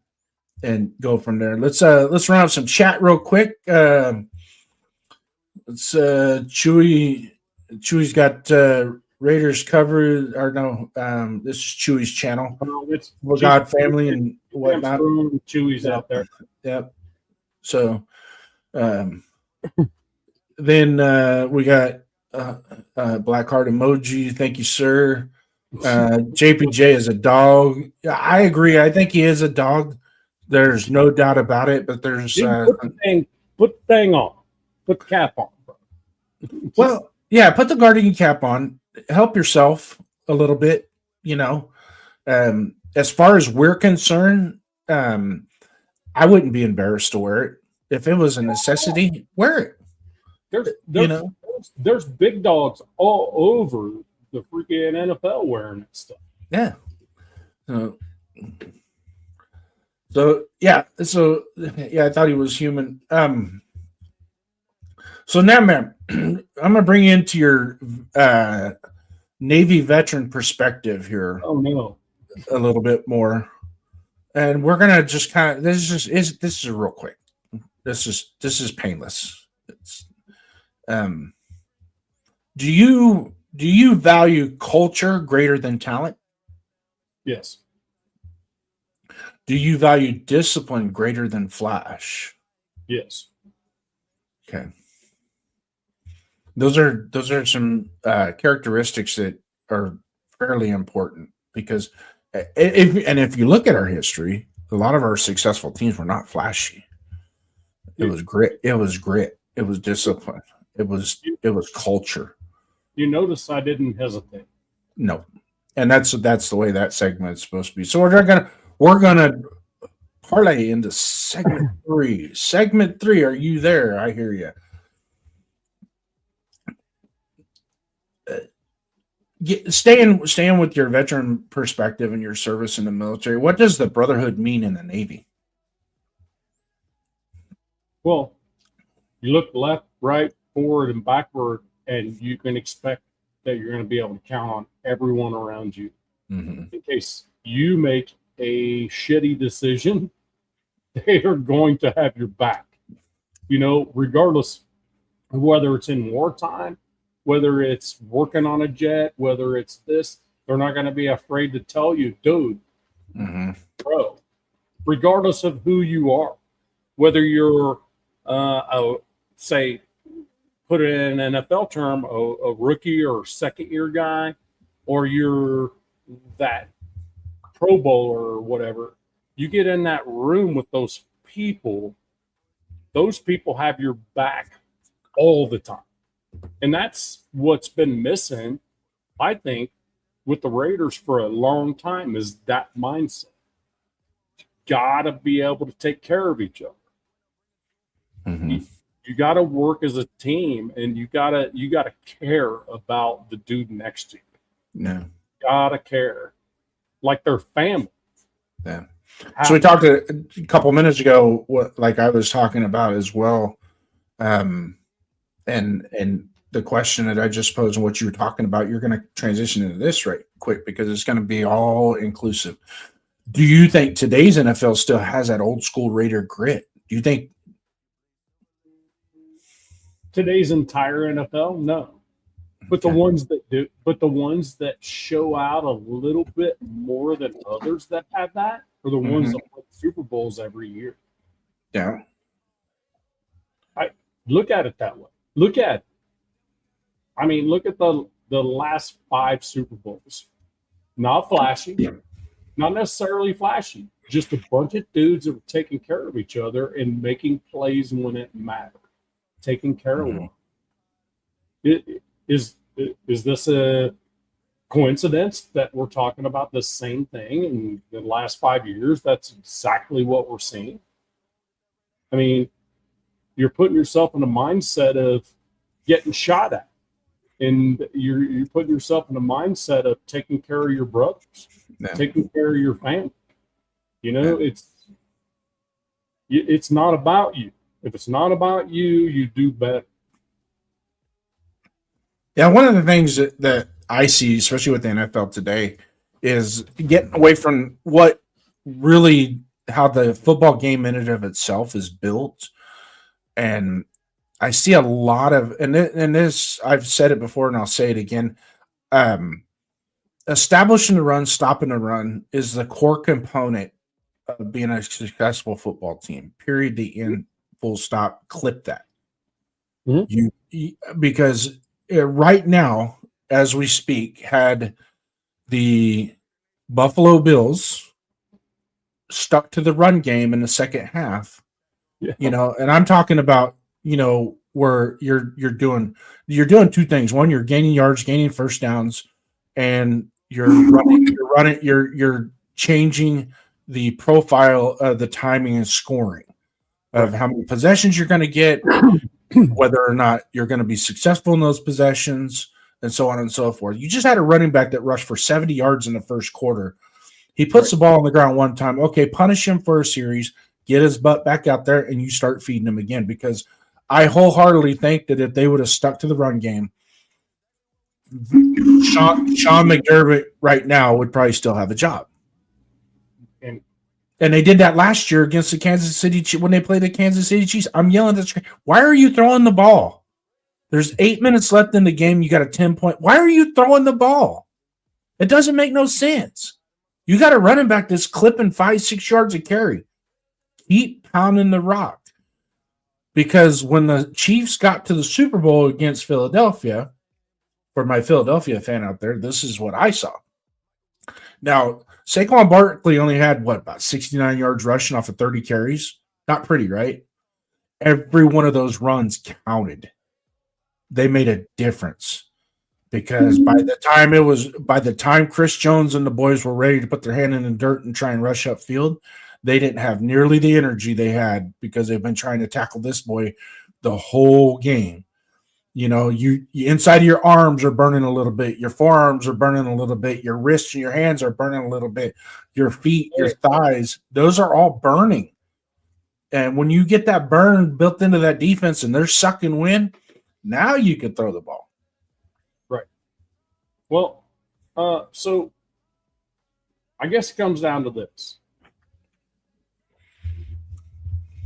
go from there. Let's run out some chat real quick. Chewy's got Raiders covered, or no, this is Chewy's channel. It's God family and whatnot. Chewy's out there. Yep. So then we got Blackheart emoji. Thank you, sir. JPJ is a dog. I agree. I think he is a dog. There's no doubt about it. But there's put the thing on. Put the cap on, bro. Well, yeah, put the guardian cap on. Help yourself a little bit, you know. As far as we're concerned, I wouldn't be embarrassed to wear it. If it was a necessity, wear it. There's big dogs all over the freaking NFL wearing that stuff. Yeah. So I thought he was human. So now, man, I'm gonna bring you into your Navy veteran perspective here. Oh no, a little bit more, and we're gonna just kind of this is real quick. This is painless. It's, do you value culture greater than talent? Yes. Do you value discipline greater than flash? Yes. Okay. Those are some characteristics that are fairly important because if you look at our history, a lot of our successful teams were not flashy. It was grit. It was discipline. It was culture. You notice I didn't hesitate. No, and that's the way that segment is supposed to be. So we're gonna parlay into segment 3. Segment 3. Are you there? I hear you. Staying with your veteran perspective and your service in the military, what does the brotherhood mean in the Navy? Well, you look left, right, forward, and backward, and you can expect that you're going to be able to count on everyone around you. Mm-hmm. In case you make a shitty decision, they are going to have your back. You know, regardless of whether it's in wartime, whether it's working on a jet, whether it's this, they're not going to be afraid to tell you, dude, bro, regardless of who you are, whether you're, say, put it in an NFL term, a rookie or second year guy, or you're that Pro Bowler or whatever, you get in that room with those people have your back all the time. And that's what's been missing, I think, with the Raiders for a long time, is that mindset. You gotta be able to take care of each other. Mhm. You gotta work as a team, and you gotta care about the dude next to you. Yeah. Gotta care. Like they're family. Yeah. So we talked a couple minutes ago, what like I was talking about as well, and the question that I just posed and what you were talking about, you're going to transition into this right quick because it's going to be all inclusive. Do you think today's NFL still has that old school Raider grit? Do you think today's entire NFL? No. But the ones that do, but the ones that show out a little bit more than others that have that are the ones that win Super Bowls every year. Yeah. Look at it that way. Look at the last 5 Super Bowls. Not flashy, not necessarily flashy, just a bunch of dudes that were taking care of each other and making plays when it mattered, taking care of one. Is this a coincidence that we're talking about the same thing in the last 5 years? That's exactly what we're seeing. I mean, you're putting yourself in a mindset of getting shot at, and you're putting yourself in a mindset of taking care of your brothers, taking care of your family. You know, it's not about you. If it's not about you, you do better. Yeah, one of the things that I see, especially with the NFL today, is getting away from what really how the football game in and of itself is built. And I see a lot of, and this, I've said it before and I'll say it again. Establishing the run, stopping the run is the core component of being a successful football team. Period. The end. Full stop. Clip that. Because right now, as we speak, had the Buffalo Bills stuck to the run game in the second half, you know, and I'm talking about, you know, where you're doing 2 things. One, you're gaining yards, gaining first downs, and you're changing the profile of the timing and scoring of how many possessions you're going to get, whether or not you're going to be successful in those possessions, and so on and so forth. You just had a running back that rushed for 70 yards in the first quarter. He puts the ball on the ground one time. Okay, punish him for a series, get his butt back out there, and you start feeding him again. Because I wholeheartedly think that if they would have stuck to the run game, Sean McDermott right now would probably still have a job. And they did that last year against the Kansas City when they played the Kansas City Chiefs. I'm yelling at the screen. Why are you throwing the ball? There's 8 minutes left in the game. You got a 10-point. Why are you throwing the ball? It doesn't make no sense. You got a running back that's clipping 5-6 yards a carry. Keep pounding the rock. Because when the Chiefs got to the Super Bowl against Philadelphia, for my Philadelphia fan out there, this is what I saw. Now, Saquon Barkley only had, about 69 yards rushing off of 30 carries? Not pretty, right? Every one of those runs counted. They made a difference. Because by the time Chris Jones and the boys were ready to put their hand in the dirt and try and rush upfield, they didn't have nearly the energy they had because they've been trying to tackle this boy the whole game. You know, you inside of your arms are burning a little bit. Your forearms are burning a little bit. Your wrists and your hands are burning a little bit. Your feet, your thighs, those are all burning. And when you get that burn built into that defense and they're sucking wind, now you can throw the ball. Right. Well, so I guess it comes down to this.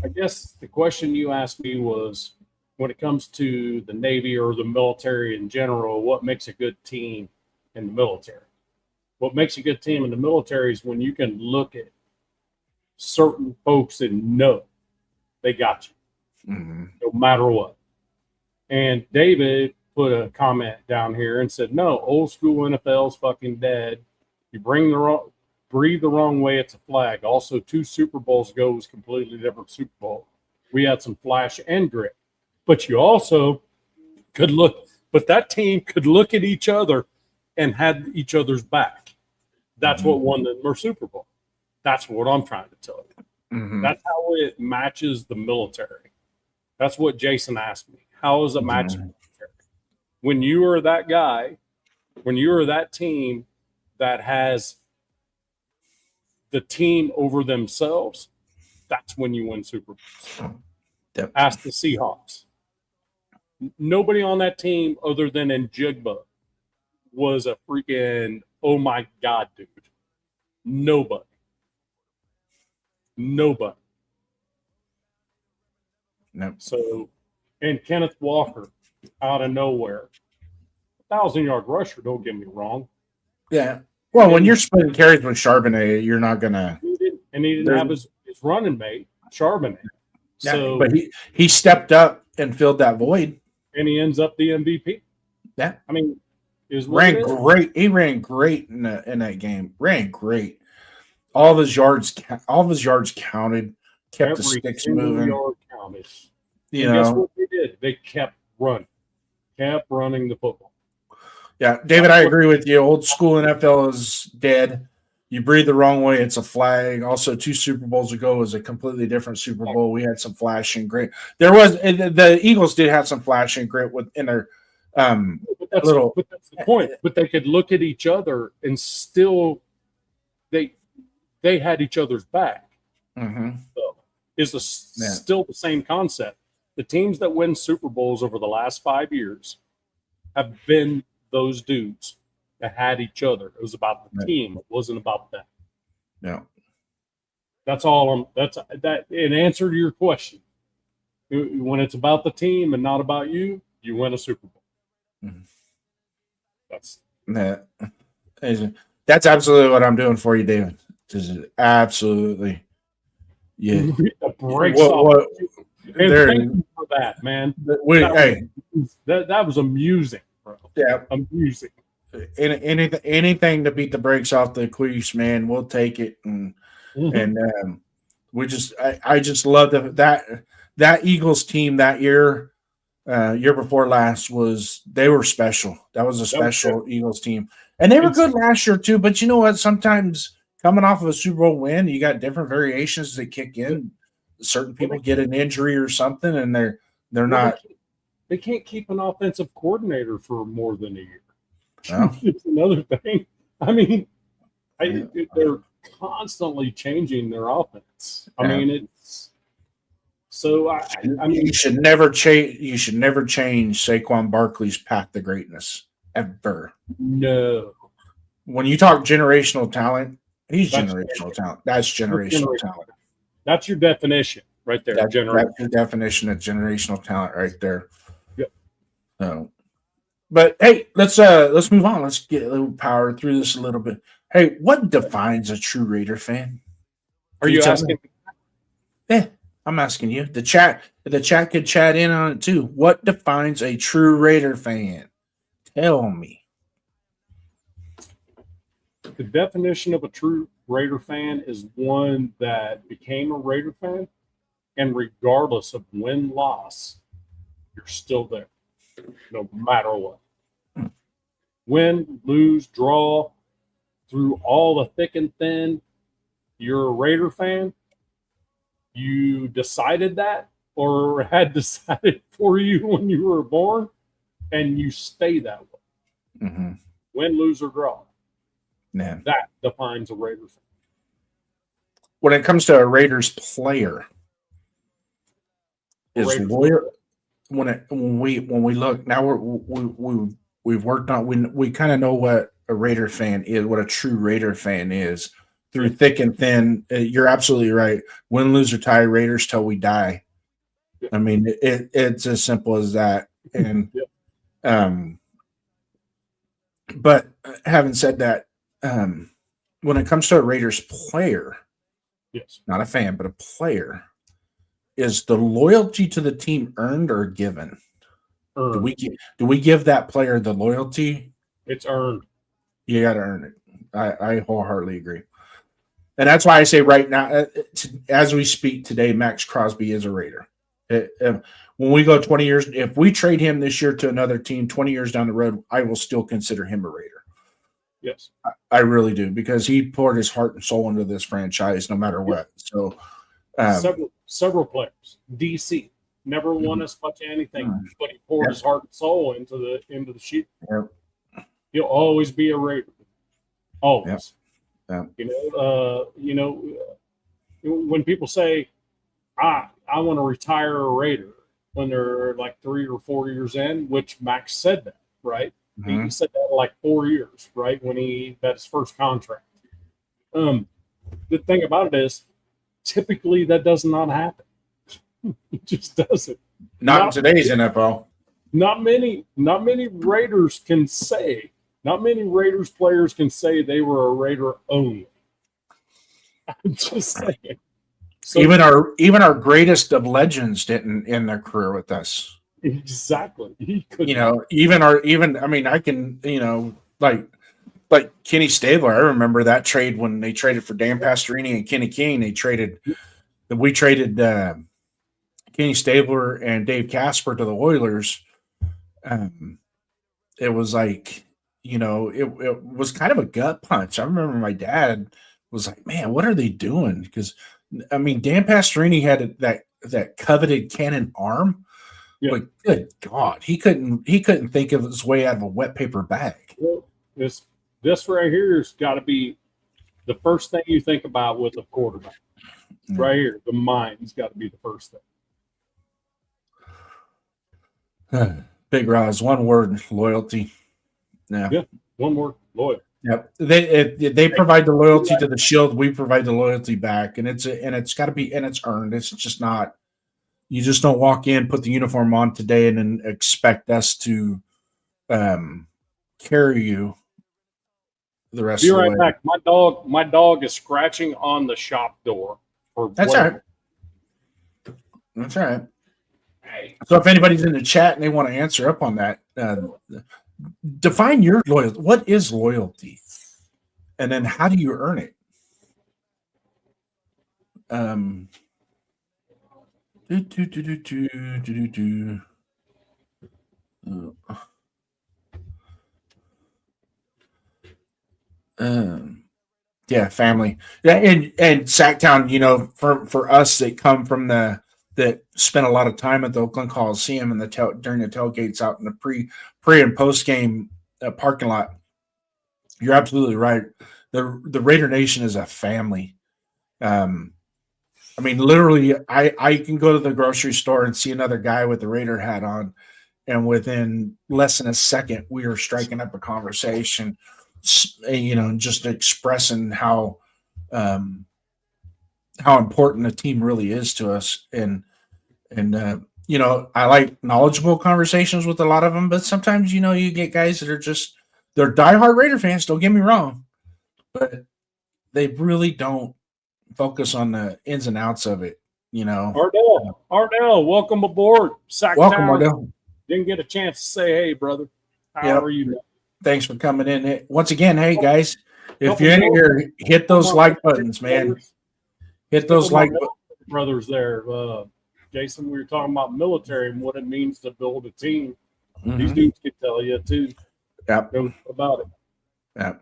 I guess the question you asked me was, when it comes to the Navy or the military in general, what makes a good team in the military? What makes a good team in the military is when you can look at certain folks and know they got you, no matter what. And David put a comment down here and said, "No, old school NFL's fucking dead. You breathe the wrong way, it's a flag. Also, 2 Super Bowls ago was completely different Super Bowl. We had some flash and grit, but you also could look. But that team could look at each other and had each other's back. That's what won the Super Bowl. That's what I'm trying to tell you. That's how it matches the military. That's what Jason asked me. How does it match the military? When you are that guy, when you are that team that has the team over themselves, that's when you win Super Bowls. Yep. Ask the Seahawks. Nobody on that team other than Njigba was a freaking, oh my God, dude. Nobody. Nope. So, and Kenneth Walker out of nowhere. 1,000-yard rusher, don't get me wrong. Yeah. Well, when you're splitting carries with Charbonnet, you're not going to. And he didn't have his running mate, Charbonnet. Yeah, So, but he stepped up and filled that void. And he ends up the MVP. Yeah. I mean, ran great. He ran great in that game. Ran great. All of his yards counted. Kept the sticks moving. Yard counted. You and know, guess what they did? They kept running the football. Yeah, David, I agree with you. Old school NFL is dead. You breathe the wrong way, it's a flag. Also, 2 Super Bowls ago was a completely different Super Bowl. We had some flash and grit. The Eagles did have some flash and grit in their but that's the point. But they could look at each other and still they had each other's back. So still the same concept. The teams that win Super Bowls over the last 5 years have been those dudes that had each other. It was about the team. It wasn't about them. Yeah. That's all. In answer to your question, when it's about the team and not about you, you win a Super Bowl. That's absolutely what I'm doing for you, David. This is absolutely. Yeah. It breaks off. And thank you for that, man. That was amusing, bro. Yeah. Amusing. Anything to beat the brakes off the Queefs, man, we'll take it. And I just love that Eagles team that year before last they were special. That was a special Eagles team. And they were good last year too, but you know what? Sometimes coming off of a Super Bowl win, you got different variations that kick in. Certain people get an injury or something and they're not. They can't keep an offensive coordinator for more than a year. Well, it's another thing. I mean, they're constantly changing their offense. I mean, it's so. I mean, you should never change. You should never change Saquon Barkley's path to greatness ever. No. When you talk generational talent, he's generational talent. That's generational talent. That's your definition right there. That's your definition of generational talent right there. Yep. So. But hey, let's move on. Let's get a little power through this a little bit. Hey, what defines a true Raider fan? Are you asking? Yeah, I'm asking you. The chat could chat in on it too. What defines a true Raider fan? Tell me. The definition of a true Raider fan is one that became a Raider fan, and regardless of win-loss, you're still there, no matter what. Win, lose, draw, through all the thick and thin, you're a Raider fan. You decided that or had decided for you when you were born, and you stay that way. Win, lose, or draw. Yeah. That defines a Raider fan. When it comes to a Raiders player, is loyal. When we look now, we've worked on. We kind of know what a Raider fan is, what a true Raider fan is through thick and thin. You're absolutely right. Win, lose, or tie, Raiders till we die. I mean, it's as simple as that. And but having said that, when it comes to a Raiders player, yes, not a fan, but a player, is the loyalty to the team earned or given? Do Earned. do we give that player the loyalty? It's earned. You got to earn it. I wholeheartedly agree. And that's why I say right now, as we speak today, Max Crosby is a Raider. When we go 20 years, if we trade him this year to another team 20 years down the road, I will still consider him a Raider. Yes. I really do, because he poured his heart and soul into this franchise no matter what. So several players. DC never won us much of anything, but he poured his heart and soul into the sheet. Yep. He'll always be a Raider. Always. Yep. When people say, I want to retire a Raider when they're like 3 or 4 years in, which Max said that, right? He said that like 4 years, right? When he got his first contract. The thing about it is, typically that does not happen. It just doesn't. Not in today's NFL. Not many Raiders can say. Not many Raiders players can say they were a Raider only. I'm just saying. So, even our greatest of legends didn't end their career with us. Exactly. He could. I can, like Kenny Stabler. I remember that trade when they traded for Dan Pastorini and Kenny King. We traded Kenny Stabler and Dave Casper to the Oilers. It was like, it was kind of a gut punch. I remember my dad was like, "Man, what are they doing?" Because Dan Pastorini had that coveted cannon arm. Yeah. But good God, he couldn't think of his way out of a wet paper bag. Well, this right here has got to be the first thing you think about with a quarterback. Yeah. Right here, the mind's got to be the first thing. Big Roz, one word: loyalty. Yeah, one word: loyal. Yep, they provide the loyalty to the Shield. We provide the loyalty back, and it's got to be, and it's earned. It's just not. You just don't walk in, put the uniform on today, and then expect us to carry you the rest of the way. Be right back. My dog is scratching on the shop door. That's all right. That's all right. Hey. So if anybody's in the chat and they want to answer up on that, define your loyalty. What is loyalty? And then how do you earn it? Yeah, family. Yeah, and Sacktown, for us that come from that spent a lot of time at the Oakland Coliseum and during the tailgates out in the pre and post game parking lot. You're absolutely right. The Raider Nation is a family. Literally, I can go to the grocery store and see another guy with the Raider hat on, and within less than a second, we are striking up a conversation, just expressing how important the team really is to us. And I like knowledgeable conversations with a lot of them, but sometimes, you get guys that are they're diehard Raider fans, don't get me wrong, but they really don't focus on the ins and outs of it, Ardell, welcome aboard. Welcome, Ardell. Didn't get a chance to say, hey, brother. How are you? Thanks for coming in. Once again, hey, guys, if you're in here, hit those like buttons, man. Hit those like brothers there. Jason, we were talking about military and what it means to build a team. Mm-hmm. These dudes can tell you, too. Yep. About it. Yep.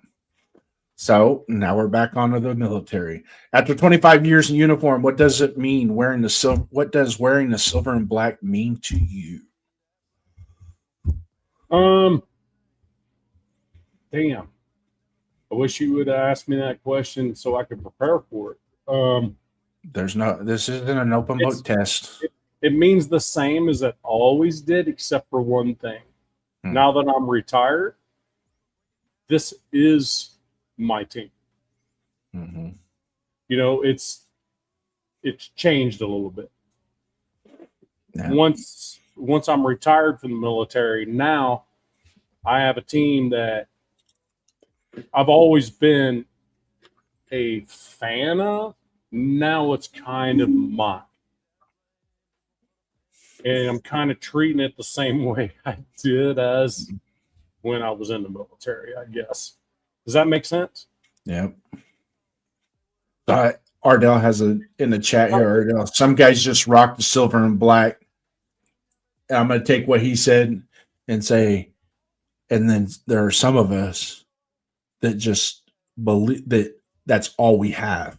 So now we're back onto the military. After 25 years in uniform, what does it mean wearing the silver? What does wearing the silver and black mean to you? Damn. I wish you would have asked me that question so I could prepare for it. This isn't an open book test. It means the same as it always did, except for one thing. Now that I'm retired, this is my team. Mm-hmm. It's changed a little bit. Yeah. Once I'm retired from the military, now I have a team that I've always been a fan of. Now it's kind of mine. and I'm kind of treating it the same way I did as when I was in the military, I guess. Does that make sense? Yeah. Ardell has in the chat here. Ardell, some guys just rock the silver and black. And I'm going to take what he said and say, and then there are some of us that just believe that that's all we have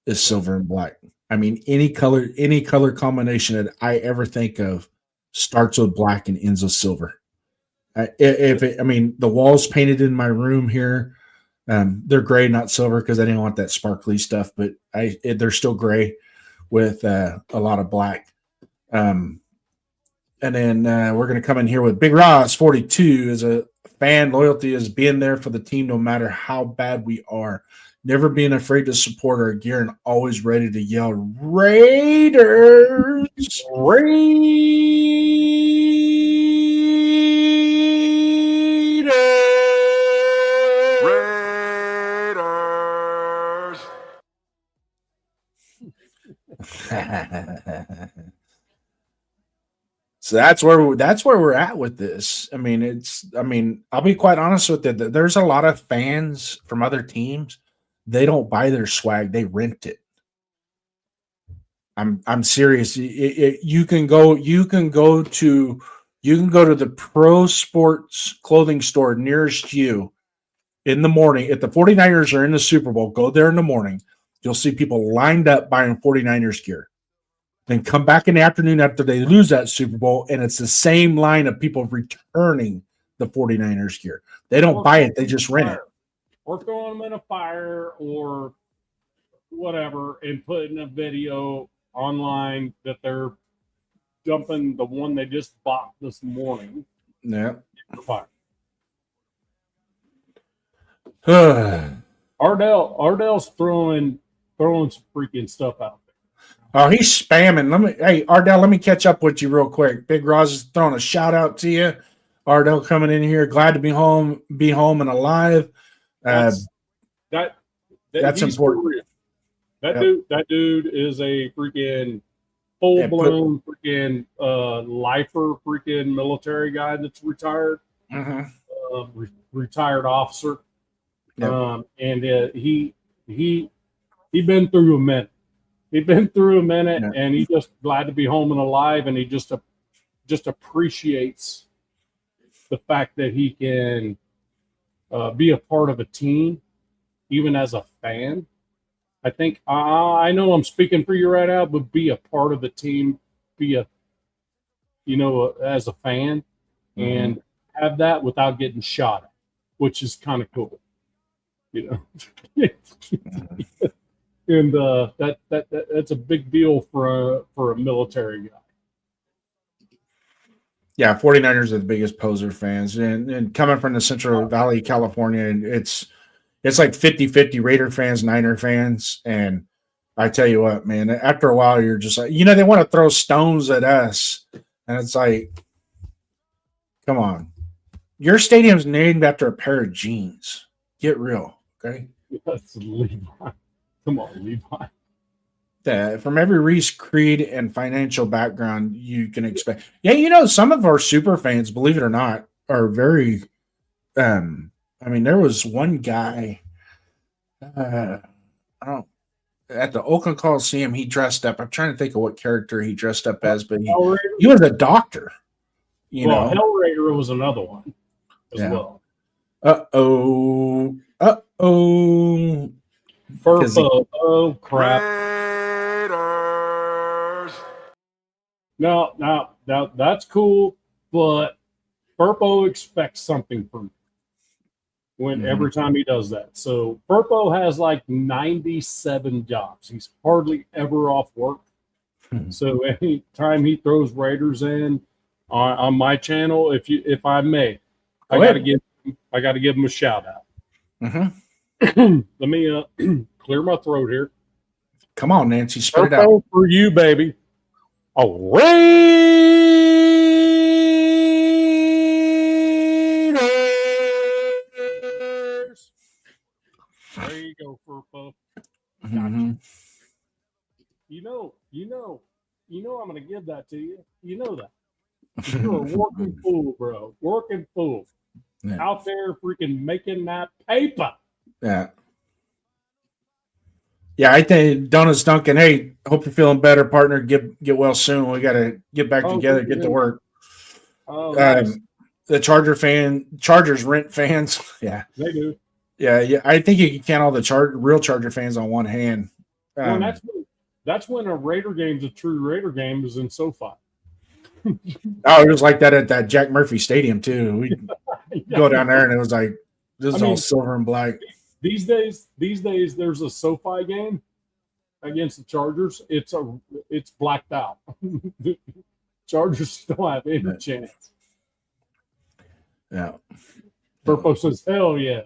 is silver and black. I mean, any color combination that I ever think of starts with black and ends with silver. I mean, the walls painted in my room here, they're gray, not silver, because I didn't want that sparkly stuff. But they're still gray with a lot of black. And then we're going to come in here with Big Ross 42 as a fan. Loyalty is being there for the team no matter how bad we are. Never being afraid to support our gear and always ready to yell Raiders. Raiders. So that's where we're at with this. I mean, I'll be quite honest with you. There's a lot of fans from other teams. They don't buy their swag; they rent it. I'm serious. You can go to the pro sports clothing store nearest you in the morning. If the 49ers are in the Super Bowl, go there in the morning. You'll see people lined up buying 49ers gear. Then come back in the afternoon after they lose that Super Bowl, and it's the same line of people returning the 49ers gear. They don't buy it, they just rent it. Or throwing them in a fire or whatever and putting a video online that they're dumping the one they just bought this morning. Yeah. In the fire. Oh, Ardell's throwing some freaking stuff out there. he's spamming. Hey, Ardell, let me catch up with you real quick. Big Roz is throwing a shout out to you. Ardell coming in here, glad to be home and alive. That's important. That dude is a freaking full blown freaking lifer freaking military guy that's retired, retired officer. Yep. And he been through a minute. He's been through a minute, and he's just glad to be home and alive, and he just appreciates the fact that he can be a part of a team, even as a fan. I think I know I'm speaking for you right now, but be a part of a team, as a fan, and have that without getting shot at, which is kind of cool, And that's a big deal for a military guy. Yeah, 49ers are the biggest poser fans. And coming from the Central Valley, California, it's like 50-50 Raider fans, Niner fans. And I tell you what, man, after a while, you're just like, they want to throw stones at us. And it's like, come on. Your stadium's named after a pair of jeans. Get real, okay? That's Levi. Come on, Levi. From every Reese, creed, and financial background you can expect. Yeah, some of our super fans, believe it or not, are very there was one guy at the Oakland Coliseum, he dressed up. I'm trying to think of what character he dressed up as, but he was a doctor. Hellraider was another one as well. Uh-oh. Oh, crap. Now, that's cool, but Burpo expects something from me every time he does that. So Burpo has like 97 jobs. He's hardly ever off work. So anytime he throws Raiders in on my channel, if I may, I got to give him a shout out. Let me clear my throat here. Come on, Nancy, spit it out for you, baby. Raiders. There you go, Furpo. Gotcha. You know, You know I'm going to give that to you. You know that. You're a working fool, bro. Working fool. Yeah. Out there freaking making that paper. Yeah. Yeah, I think Donuts Duncan, hey, hope you're feeling better, partner. Get well soon. We got to get back together, get to work. Oh, nice. The Chargers rent fans. Yeah. They do. Yeah. I think you can count all the real Charger fans on one hand. Well, that's when a Raider game's a true Raider game is in SoFi. Oh, it was like that at that Jack Murphy Stadium too. We go down there and it was like this is all silver and black. These days, there's a SoFi game against the Chargers. It's blacked out. The Chargers don't have any chance. Yeah. Purple says, hell yeah.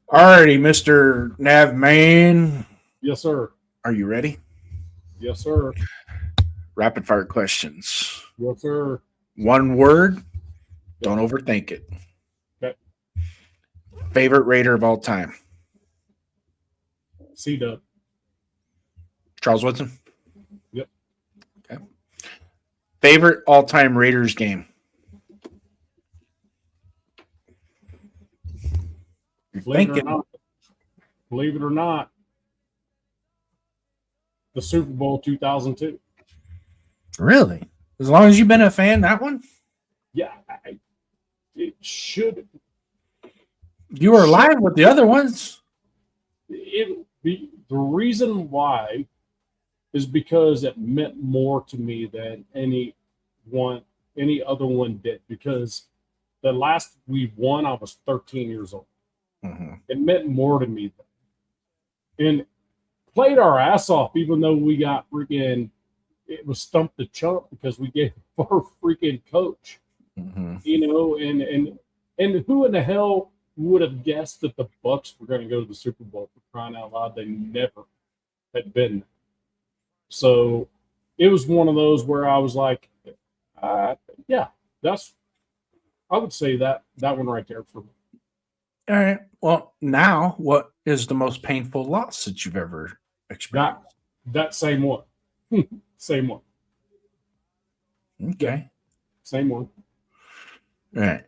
Alrighty, Mr. Nav Man. Yes, sir. Are you ready? Yes, sir. Rapid fire questions. Yes, sir. One word. Don't overthink it. Okay. Favorite Raider of all time? C-Dub. Charles Woodson? Yep. Okay. Favorite all-time Raiders game? Believe it or not, the Super Bowl 2002. Really? As long as you've been a fan, that one? Yeah, it should. You were alive with the other ones. The reason why is because it meant more to me than any other one did. Because the last we won, I was 13 years old. Mm-hmm. It meant more to me then. And played our ass off, even though we got freaking. It was stumped the chump because we gave our freaking coach, mm-hmm. And who in the hell would have guessed that the Bucs were going to go to the Super Bowl? For crying out loud, they never had been. So it was one of those where I was like, yeah, I would say that one right there for me. All right. Well, now what is the most painful loss that you've ever experienced? That same one. Same one. Okay. Same one. All right.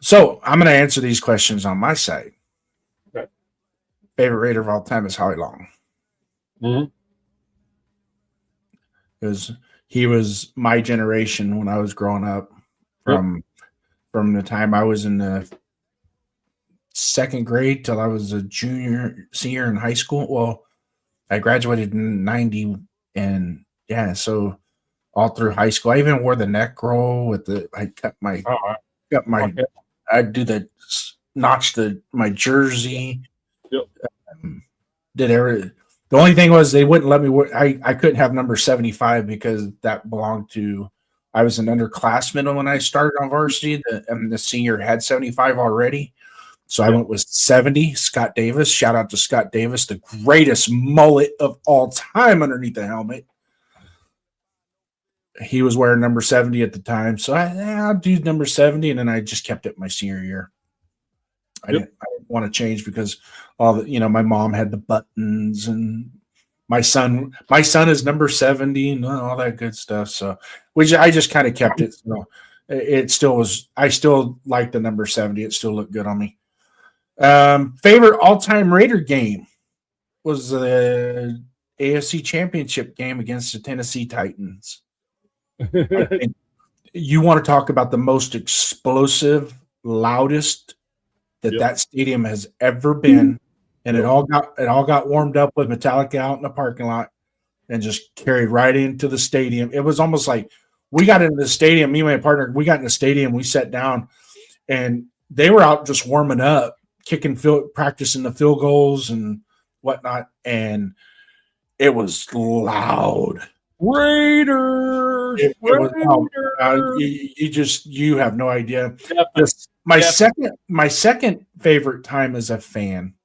So I'm going to answer these questions on my side. Okay. Favorite Raider of all time is Howie Long. Mm-hmm. Because he was my generation when I was growing up. From the time I was in the second grade till I was a senior in high school. Well, I graduated in 90. And yeah, so all through high school, I even wore the neck roll with I'd do my jersey. Yep. The only thing was they wouldn't let me wear, I couldn't have number 75 because that belonged to, I was an underclassman when I started on varsity, and the senior had 75 already. So I went with 70, Scott Davis. Shout out to Scott Davis, the greatest mullet of all time underneath the helmet. He was wearing number 70 at the time. So I'll do number 70, and then I just kept it my senior year. I didn't want to change because my mom had the buttons, and my son is number 70 and all that good stuff. So I just kind of kept it. So it still was, I still like the number 70. It still looked good on me. Favorite all-time Raider game was the AFC Championship game against the Tennessee Titans. You want to talk about the most explosive, loudest that stadium has ever been, and it all got warmed up with Metallica out in the parking lot and just carried right into the stadium. It was almost like we got into the stadium, me and my partner, we got in the stadium, we sat down, and they were out just warming up, practicing the field goals and whatnot, and it was loud. Raiders. It was loud. You have no idea. My second favorite time as a fan,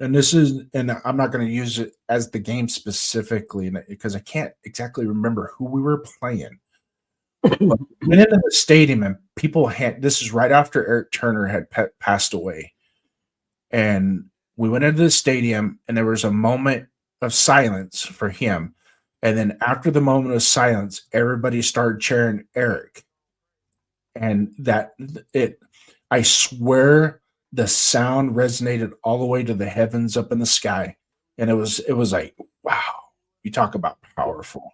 and I'm not going to use it as the game specifically because I can't exactly remember who we were playing. But we went into the stadium and this is right after Eric Turner had passed away. And we went into the stadium and there was a moment of silence for him. And then after the moment of silence, everybody started cheering Eric. And I swear the sound resonated all the way to the heavens up in the sky. And it was like, wow, you talk about powerful.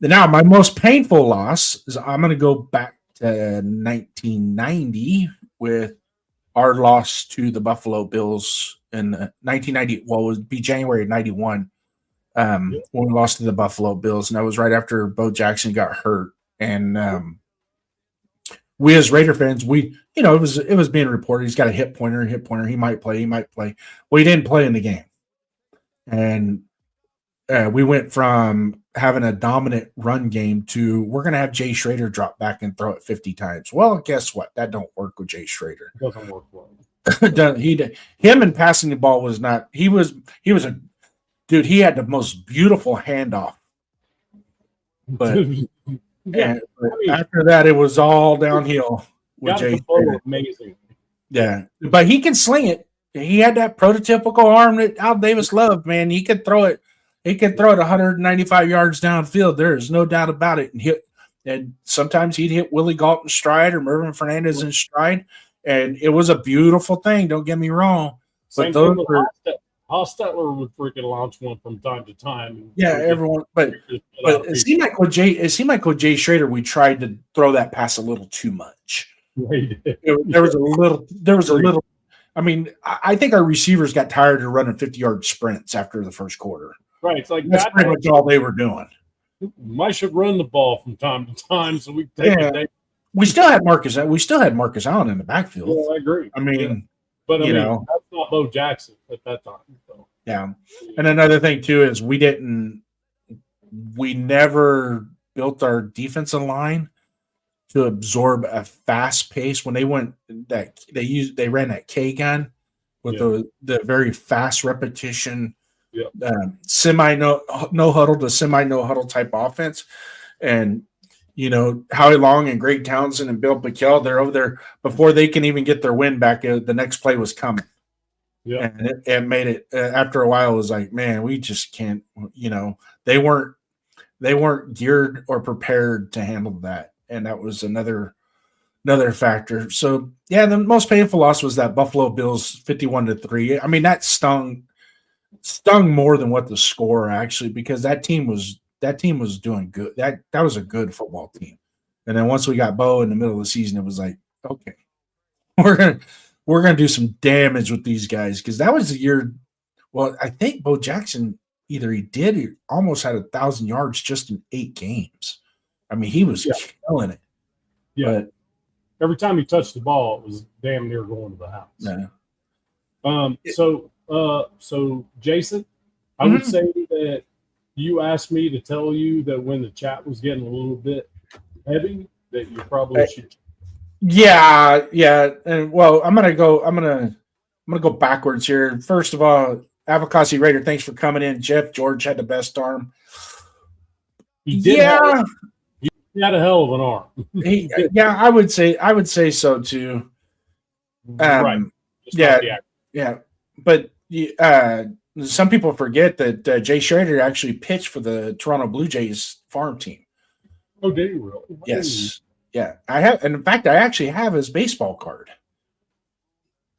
Now, my most painful loss is I'm going to go back to 1990 with our loss to the Buffalo Bills in 1990. Well, it would be January of 91 when we lost to the Buffalo Bills. And that was right after Bo Jackson got hurt. And we as Raider fans, it was being reported he's got a hip pointer. He might play. Well, he didn't play in the game. And we went from having a dominant run game to we're going to have Jay Schrader drop back and throw it 50 times. Well, guess what? That don't work with Jay Schrader. It doesn't work well. Him and passing the ball was not. He was a dude. He had the most beautiful handoff. But, after that, it was all downhill with Jay Schrader. Amazing. Yeah, but he can sling it. He had that prototypical arm that Al Davis loved, man. He could throw it. He could throw it 195 yards downfield. There is no doubt about it. And sometimes he'd hit Willie Gault in stride or Mervin Fernandez in stride, and it was a beautiful thing. Don't get me wrong. Same thing with Hostetler would freaking launch one from time to time. Yeah, everyone. But it seemed like with Jay Schrader, we tried to throw that pass a little too much. There was a little. I mean, I think our receivers got tired of running 50-yard sprints after the first quarter. Right. It's like that's pretty much all they were doing. I should run the ball from time to time so we can take it. We still had Marcus Allen in the backfield. Yeah, I agree. I mean, but that's not Bo Jackson at that time. So. Yeah. And another thing too is we never built our defensive line to absorb a fast pace. When they ran that K gun with the very fast repetition. Semi no huddle to semi no huddle type offense, and Howie Long and Greg Townsend and Bill Pickel, they're over there before they can even get their win back. The next play was coming, and it made it. After a while, it was like, man, we just can't. They weren't geared or prepared to handle that, and that was another factor. So yeah, the most painful loss was that Buffalo Bills 51-3. I mean, that stung more than what the score actually, because that team was doing good. That was a good football team. And then once we got Bo in the middle of the season, it was like, okay, we're gonna do some damage with these guys, because that was the year. Well, I think Bo Jackson he almost had 1,000 yards just in 8 games. I mean, he was killing it. Yeah. But every time he touched the ball, it was damn near going to the house. Yeah. So Jason, I would say that you asked me to tell you that when the chat was getting a little bit heavy, that you probably should. Yeah. And well, I'm gonna go backwards here. First of all, Avocasi Raider, thanks for coming in. Jeff George had the best arm. He did. He had a hell of an arm. I would say so too. Right. Yeah. But some people forget that Jay Schrader actually pitched for the Toronto Blue Jays farm team. Oh, did you really? Yes. Yeah, I have, and in fact, I actually have his baseball card.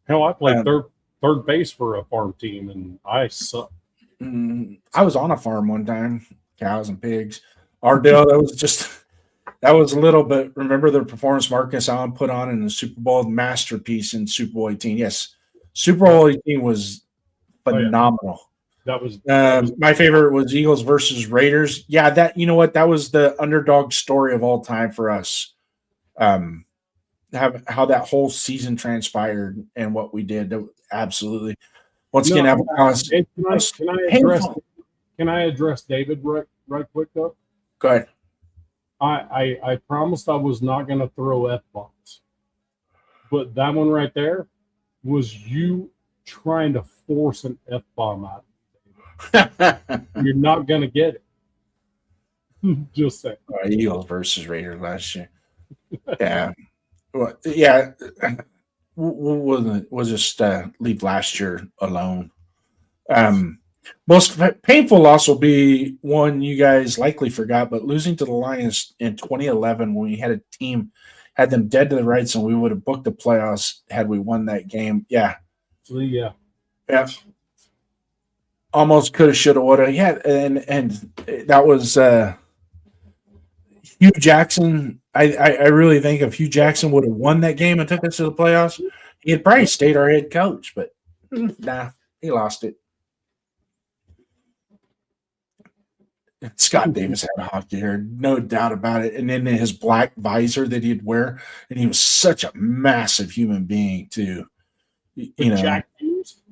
Hell, I played third base for a farm team, and I suck. I was on a farm one time, cows and pigs. Ardell, that was a little bit. Remember the performance Marcus Allen put on in the Super Bowl masterpiece in Super Bowl 18? Yes, Super Bowl 18 was phenomenal. That was my favorite was Eagles versus Raiders. Yeah, that that was the underdog story of all time for us. How that whole season transpired and what we did. Absolutely. Once again, can I address David right quick though? Go ahead. I promised I was not going to throw F-bombs, but that one right there was you trying to force an F-bomb out. You're not going to get it. Just saying. Eagles versus Raiders last year. Yeah. Well, yeah. We'll just leave last year alone. Most painful loss will be one you guys likely forgot, but losing to the Lions in 2011 when we had a team had them dead to the rights and we would have booked the playoffs had we won that game. Yeah. So, yeah. Yeah. Almost could have, should have, would have. Yeah. And that was Hugh Jackson. I really think if Hugh Jackson would have won that game and took us to the playoffs, he had probably stayed our head coach, but nah, he lost it. Scott Davis had a hockey hair, no doubt about it. And then his black visor that he'd wear, and he was such a massive human being too. You know,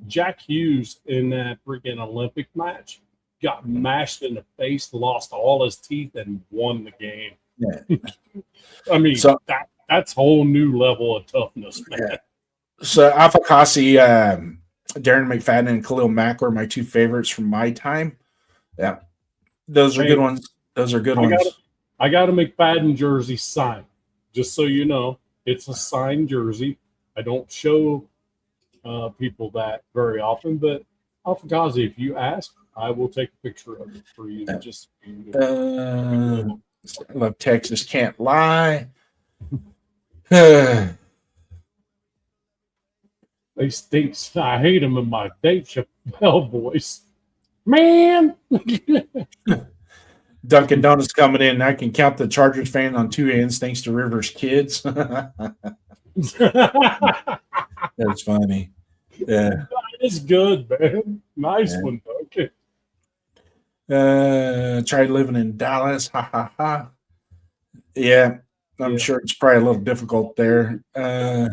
Jack Hughes in that freaking Olympic match got mashed in the face, lost all his teeth, and won the game. Yeah. I mean, so, that's a whole new level of toughness, man. Yeah. So Afakasi, Darren McFadden, and Khalil Mack were my two favorites from my time. Yeah. Those are good ones. Those are good ones. I got a McFadden jersey signed. Just so you know, it's a signed jersey. I don't show people that very often, but Alfagazi, if you ask, I will take a picture of it for you. Just I love Texas can't lie. They stinks. I hate them in my Dave Chappelle voice. Man. Dunkin' Donuts coming in. I can count the Chargers fan on two hands thanks to Rivers' kids. That's funny. Yeah. It's good, man. Nice one, Duncan. Tried living in Dallas. Ha ha ha. Yeah. I'm sure it's probably a little difficult there. I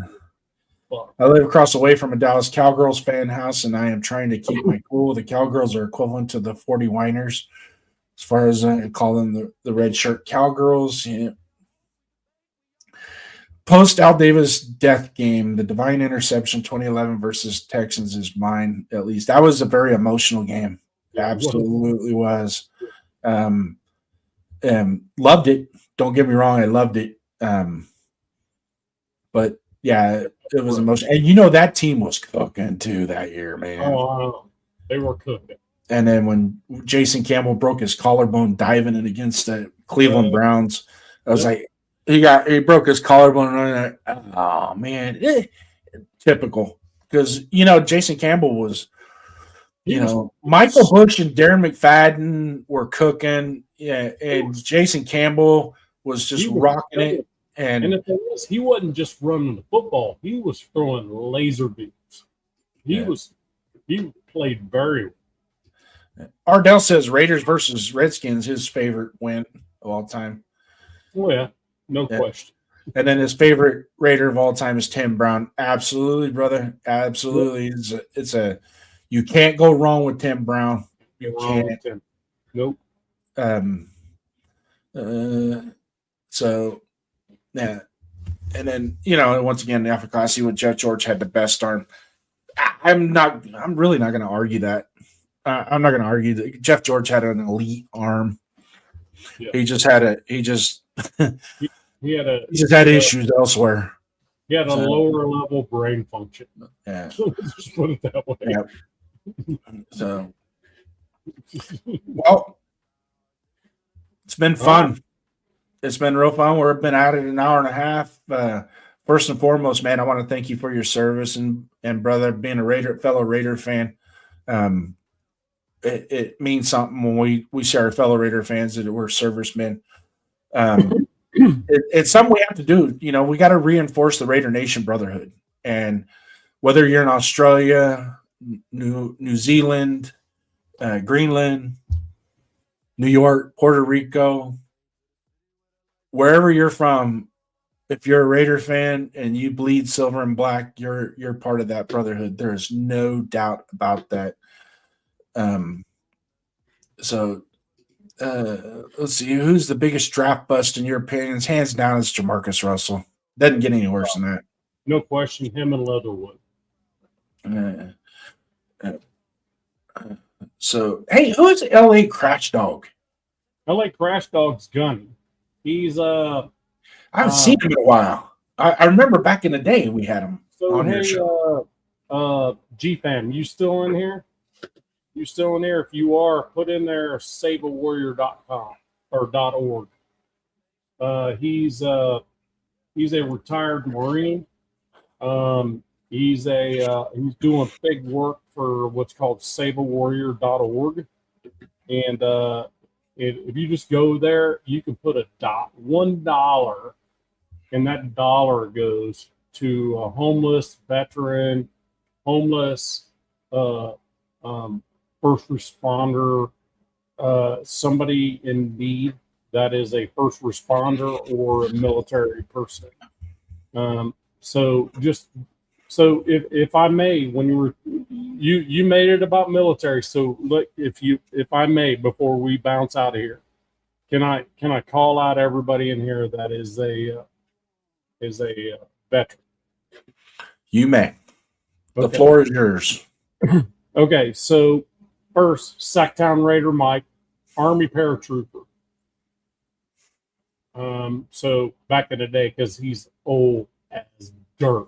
live across the way from a Dallas Cowgirls fan house, and I am trying to keep my cool. The Cowgirls are equivalent to the 40 Winers, as far as I call them, the red shirt Cowgirls. Yeah. Post Al Davis death game, the divine interception 2011 versus Texans is mine, at least. That was a very emotional game. Absolutely was. Loved it. Don't get me wrong, I loved it. But yeah, it was emotional. And you know that team was cooking too that year, man. Oh, they were cooking. And then when Jason Campbell broke his collarbone diving in against the Cleveland Browns, I was like, he broke his collarbone. And oh man, typical. Because Jason Campbell was, Michael Bush and Darren McFadden were cooking. Yeah, and Jason Campbell was just rocking it. And the thing is, he wasn't just running the football; he was throwing laser beams. He played very well. Ardell says Raiders versus Redskins, his favorite win of all time. Oh yeah, no question. And then his favorite Raider of all time is Tim Brown. Absolutely, brother. Absolutely. It's a you can't go wrong with Tim Brown. You can't. Nope. So yeah. And then, once again, the Afakasi with Jeff George had the best arm. I'm really not going to argue that. I'm not going to argue that Jeff George had an elite arm. Yeah. He just had he just had issues elsewhere. He had a lower level brain function. Yeah. Just put it that way. Yeah. So, well, it's been fun. It's been real fun. We've been at it an hour and a half. First and foremost, man, I want to thank you for your service and brother, being a fellow Raider fan. It means something when we see our fellow Raider fans that we're servicemen. It's something we have to do. We got to reinforce the Raider Nation brotherhood. And whether you're in Australia, New Zealand, Greenland, New York, Puerto Rico, wherever you're from, if you're a Raider fan and you bleed silver and black, you're part of that brotherhood. There is no doubt about that. So let's see, who's the biggest draft bust in your opinions? Hands down, it's Jamarcus Russell. Doesn't get any worse than that. No question, him and Leatherwood. So, hey, who is LA Crash Dog? LA Crash Dog's gunny. He's I haven't seen him in a while. I remember back in the day we had him so on hey, your show. G-Fam, you still in here? You still in there? If you are, put in there saveawarrior.com or .org. He's a retired Marine. He's doing big work for what's called saveawarrior.org. And if you just go there, you can put $1, and that dollar goes to a homeless veteran, homeless, first responder, somebody in need that is a first responder or a military person. So if I may, when you made it about military. So look, if I may, before we bounce out of here, can I call out everybody in here that is a veteran? You may. The Okay. floor is yours. Okay, so first, Sacktown Raider Mike, Army paratrooper. So back in the day, because he's old as dirt.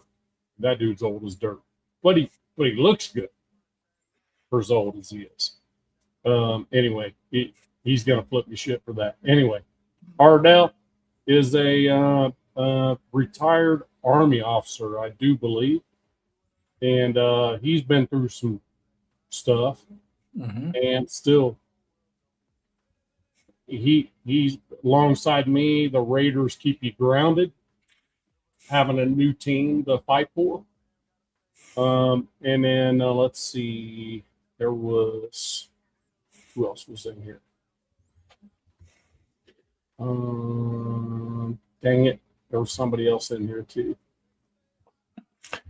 That dude's old as dirt, but he looks good for as old as he is. Anyway, he's gonna flip me shit for that. Anyway, Ardell is a retired Army officer, I do believe, and he's been through some stuff, and still he's alongside me. The Raiders keep you grounded, having a new team to fight for. And then let's see, there was, who else was in here? Dang it, there was somebody else in here too.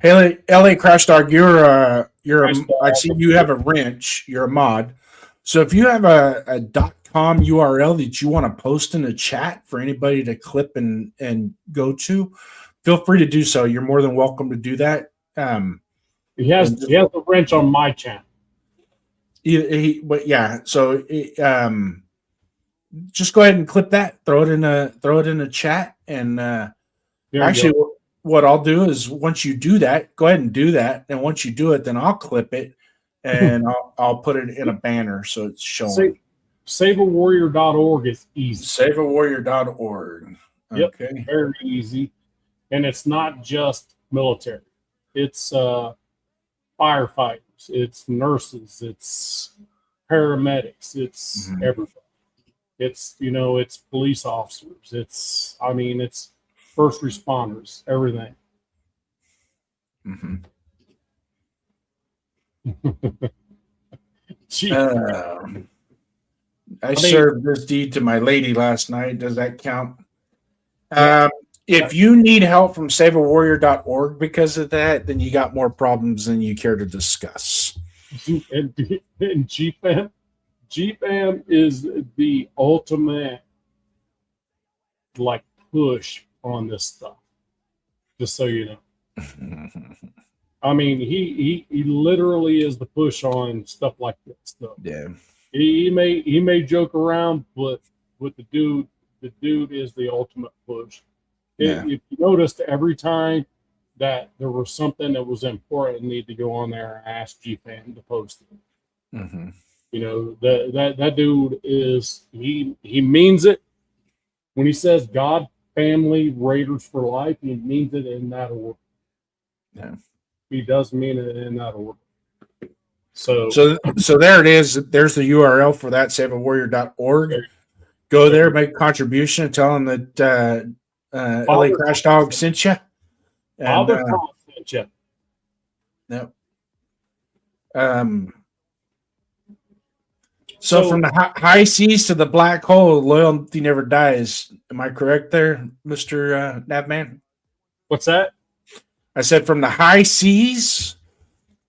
Hey, LA Crash Dog, I Crash see you have a wrench. You're a mod. So if you have a .com URL that you want to post in the chat for anybody to clip and go to, feel free to do so. You're more than welcome to do that. He has a wrench on my channel. But yeah, so just go ahead and clip that. Throw it in a chat, and actually, what I'll do is once you do that, go ahead and do that, and once you do it, then I'll clip it and I'll put it in a banner so it's showing. SaveAwarrior.org is easy. SaveAwarrior.org. Yep, Okay, very easy, and it's not just military. It's firefighters, it's nurses, it's paramedics, it's everybody. It's it's police officers. It's first responders, everything. I served this deed to my lady last night. Does that count? If you need help from SaveAwarrior.org because of that, then you got more problems than you care to discuss. And GFAM is the ultimate push on this stuff. Just so you know. I mean, he literally is the push on stuff like this stuff. Yeah. He may joke around, but with the dude is the ultimate push. Yeah. If you noticed, every time that there was something that was important, need to go on there and ask GFAM to post it. That dude is he means it when he says God, family, Raiders for life. He means it in that order. Yeah, he does mean it in that order. So there it is. There's the URL for that, SaveAwarrior.org. Go there, make a contribution, and tell them that LA Crash Dog sent you. And, sent you. Yep. So from the high seas to the black hole, loyalty never dies. Am I correct there, Mr. Navman? What's that? I said from the high seas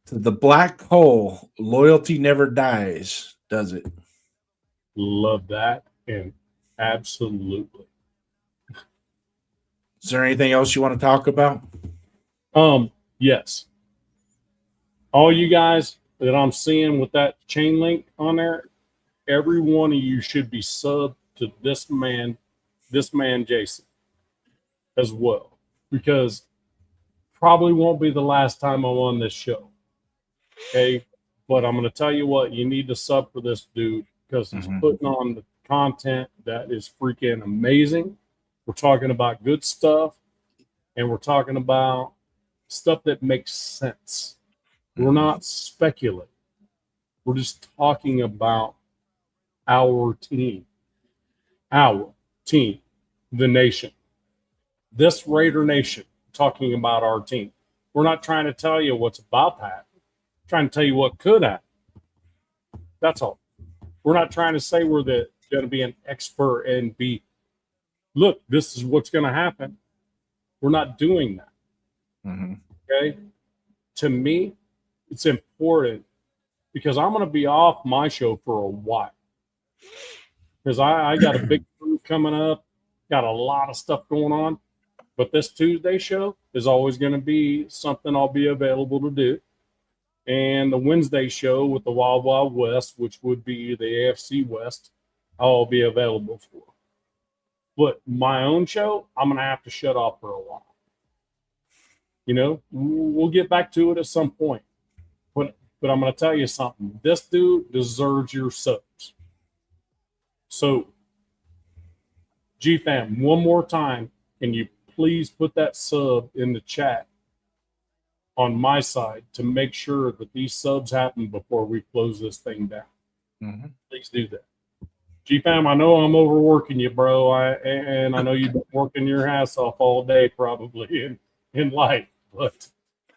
to the black hole, loyalty never dies, does it? Love that, and absolutely. Is there anything else you want to talk about? Yes. All you guys that I'm seeing with that chain link on there, every one of you should be subbed to this man Jason as well, because probably won't be the last time I'm on this show. Okay, But I'm going to tell you what, you need to sub for this dude because he's putting on the content that is freaking amazing. We're talking about good stuff, and we're talking about stuff that makes sense. We're not speculating. We're just talking about our team, the nation, this Raider Nation, talking about our team. We're not trying to tell you what's about to happen. We're trying to tell you what could happen. That's all. We're not trying to say we're going to be an expert and be, look, this is what's going to happen. We're not doing that. Okay? To me, it's important because I'm going to be off my show for a while. Because I got a big move coming up, got a lot of stuff going on. But this Tuesday show is always going to be something I'll be available to do. And the Wednesday show with the Wild Wild West, which would be the AFC West, I'll be available for. But my own show, I'm going to have to shut off for a while. You know, we'll get back to it at some point. But I'm going to tell you something. This dude deserves your subs. So, G-Fam, one more time, can you please put that sub in the chat on my side to make sure that these subs happen before we close this thing down? Please do that. G-Fam, I know I'm overworking you, bro, and I know you've been working your ass off all day probably in life, but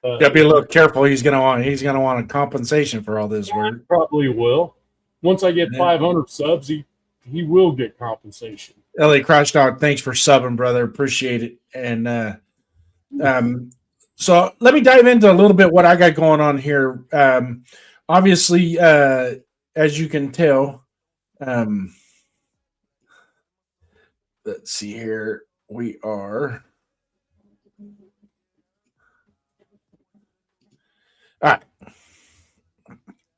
gotta be a little careful. He's gonna want a compensation for all this work. Probably will. Once I get 500 subs, he will get compensation. Ellie Crash Dog, thanks for subbing, brother. Appreciate it. And so let me dive into a little bit what I got going on here. Obviously, as you can tell, let's see here. We are. All right.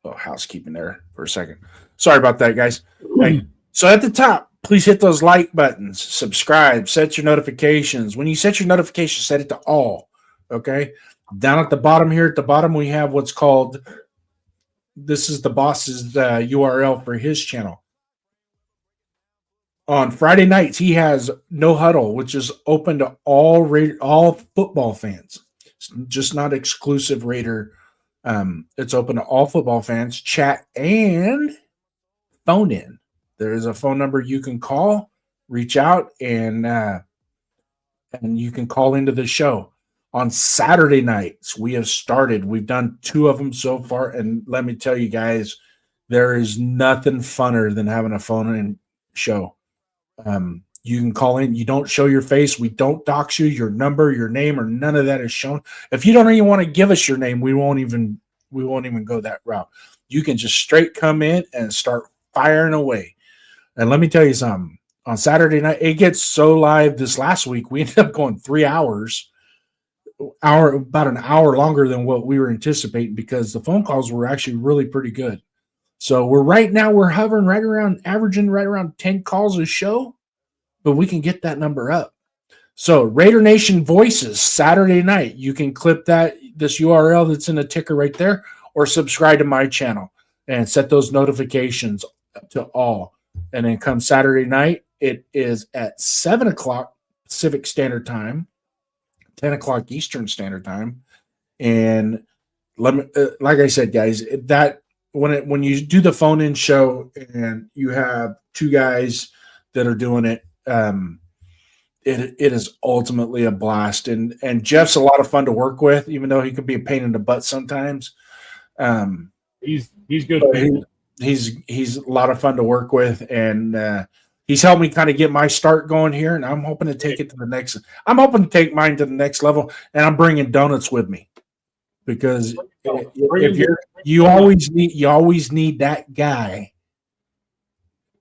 Oh, housekeeping there for a second. Sorry about that, guys. Right. So at the top, please hit those like buttons, subscribe, set your notifications. When you set your notifications, set it to all. Okay. Down at the bottom here, at the bottom, we have what's called, this is the boss's URL for his channel. On Friday nights, he has No Huddle, which is open to all football fans. It's just not exclusive Raider. It's open to all football fans. Chat and phone in. There is a phone number you can call, reach out, and you can call into the show. On Saturday nights, we have started. We've done 2 of them so far, and let me tell you guys, there is nothing funner than having a phone-in show. You can call in. You don't show your face. We don't dox you, your number, your name, or none of that is shown. If you don't even want to give us your name, we won't even go that route. You can just straight come in and start firing away. And let me tell you something. On Saturday night, it gets so live. This last week, we ended up going 3 hours, about an hour longer than what we were anticipating because the phone calls were actually really pretty good. So we're hovering averaging right around 10 calls a show, but we can get that number up. So Raider Nation Voices, Saturday night, you can clip this URL that's in the ticker right there, or subscribe to my channel and set those notifications to all. And then come Saturday night, it is at 7 o'clock Pacific Standard Time, 10 o'clock Eastern Standard Time. And let me, like I said, guys, that when you do the phone-in show and you have 2 guys that are doing it, it is ultimately a blast. And Jeff's a lot of fun to work with, even though he can be a pain in the butt sometimes. He's good. He's a lot of fun to work with, and he's helped me kind of get my start going here. And I'm hoping to take it to the next. I'm hoping to take mine to the next level, and I'm bringing donuts with me because if you always need that guy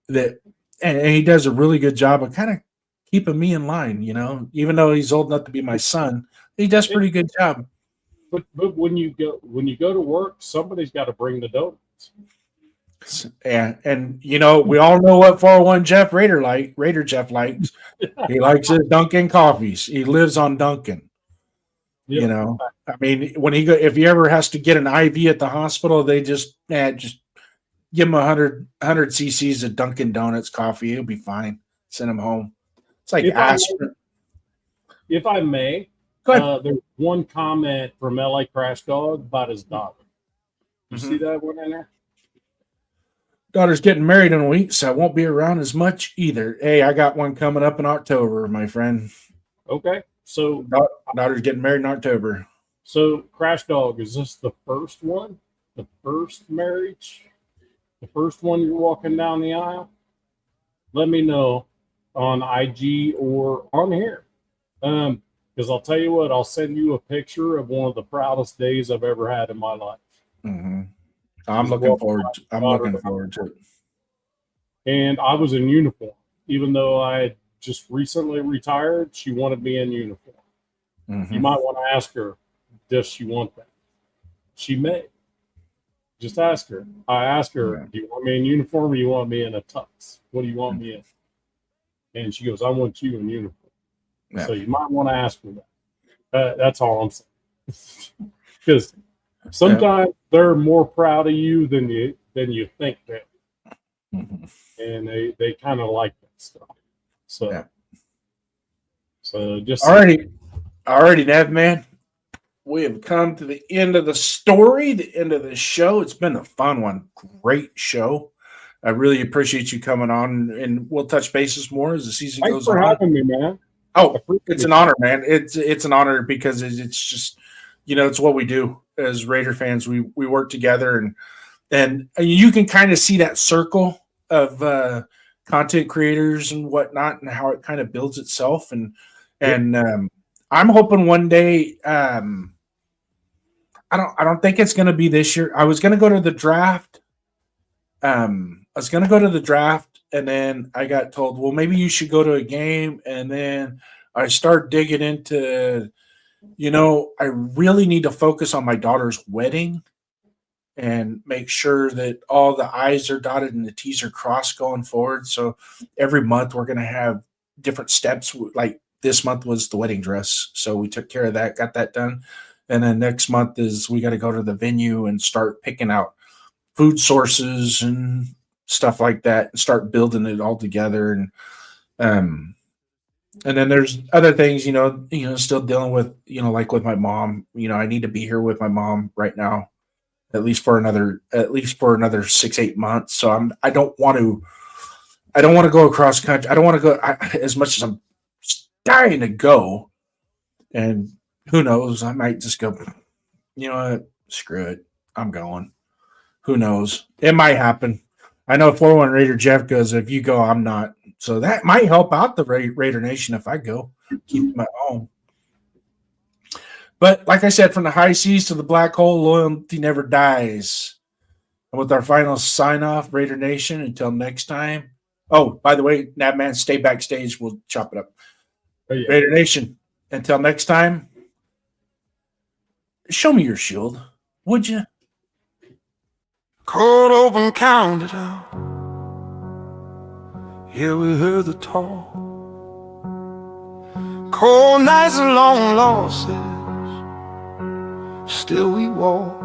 that, and he does a really good job of kind of keeping me in line. You know, even though he's old enough to be my son, he does a pretty good job. But when you go to work, somebody's got to bring the donuts. And you know, we all know what 401 Raider Jeff likes. He likes his Dunkin' coffees. He lives on Dunkin'. Yeah. You know, I mean, when if he ever has to get an IV at the hospital, they just give him 100 cc's of Dunkin' Donuts coffee. He'll be fine. Send him home. It's like aspirin. If I may, Go ahead. there's one comment from LA Crash Dog about his daughter. You Mm-hmm. see that one in there? Daughter's getting married in a week, so I won't be around as much either. Hey, I got one coming up in October, my friend. Okay. So Daughter's getting married in October. So, Crash Dog, is this the first one? The first marriage? The first one you're walking down the aisle? Let me know on IG or on here. Because I'll tell you what, I'll send you a picture of one of the proudest days I've ever had in my life. Mm-hmm. I'm looking forward to it. And I was in uniform. Even though I had just recently retired, she wanted me in uniform. Mm-hmm. You might want to ask her, does she want that? She may. Just ask her. I asked her, do you want me in uniform or you want me in a tux? What do you want me in? And she goes, I want you in uniform. Yeah. So you might want to ask her that. That's all I'm saying. Because sometimes they're more proud of you than you think they are. Mm-hmm. And they kind of like that stuff. So, so just Alrighty, Nev, man. We have come to the end of the story, the end of the show. It's been a fun one. Great show. I really appreciate you coming on, and we'll touch bases more as the season thanks goes for on. having me, man. Oh, it's an honor, man. It's an honor because it's just, it's what we do as Raider fans. We work together, and you can kind of see that circle of content creators and whatnot, and how it kind of builds itself. And I'm hoping one day. I don't think it's going to be this year. I was going to go to the draft. And then I got told, well, maybe you should go to a game. And then I start digging into, I really need to focus on my daughter's wedding and make sure that all the I's are dotted and the T's are crossed going forward. So every month we're going to have different steps. Like this month was the wedding dress. So we took care of that, got that done. And then next month is we got to go to the venue and start picking out food sources and stuff like that and start building it all together. And then there's other things, still dealing with, like with my mom, I need to be here with my mom right now, at least for another 6-8 months. So I don't want to go across country. I don't want to go as much as I'm dying to go. And who knows? I might just go, you know what? Screw it. I'm going. Who knows? It might happen. I know 4-1 Raider Jeff goes, if you go, I'm not. So that might help out the Raider Nation if I go. Keep them at home. But like I said, from the high seas to the black hole, loyalty never dies. And with our final sign-off, Raider Nation, until next time. Oh, by the way, Nabman, stay backstage. We'll chop it up. Oh, yeah. Raider Nation, until next time. Show me your shield, would you? Cold open, count it out. Yeah, we heard the talk. Cold nights and long losses, still we walk.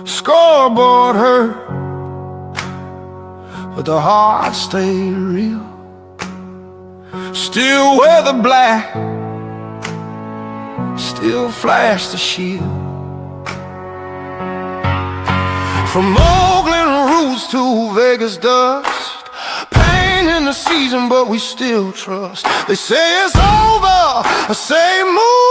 Scoreboard hurt, but the heart stayed real. Still wear the black, still flash the shield. From Oakland roots to Vegas dust, pain in the season, but we still trust. They say it's over, I say move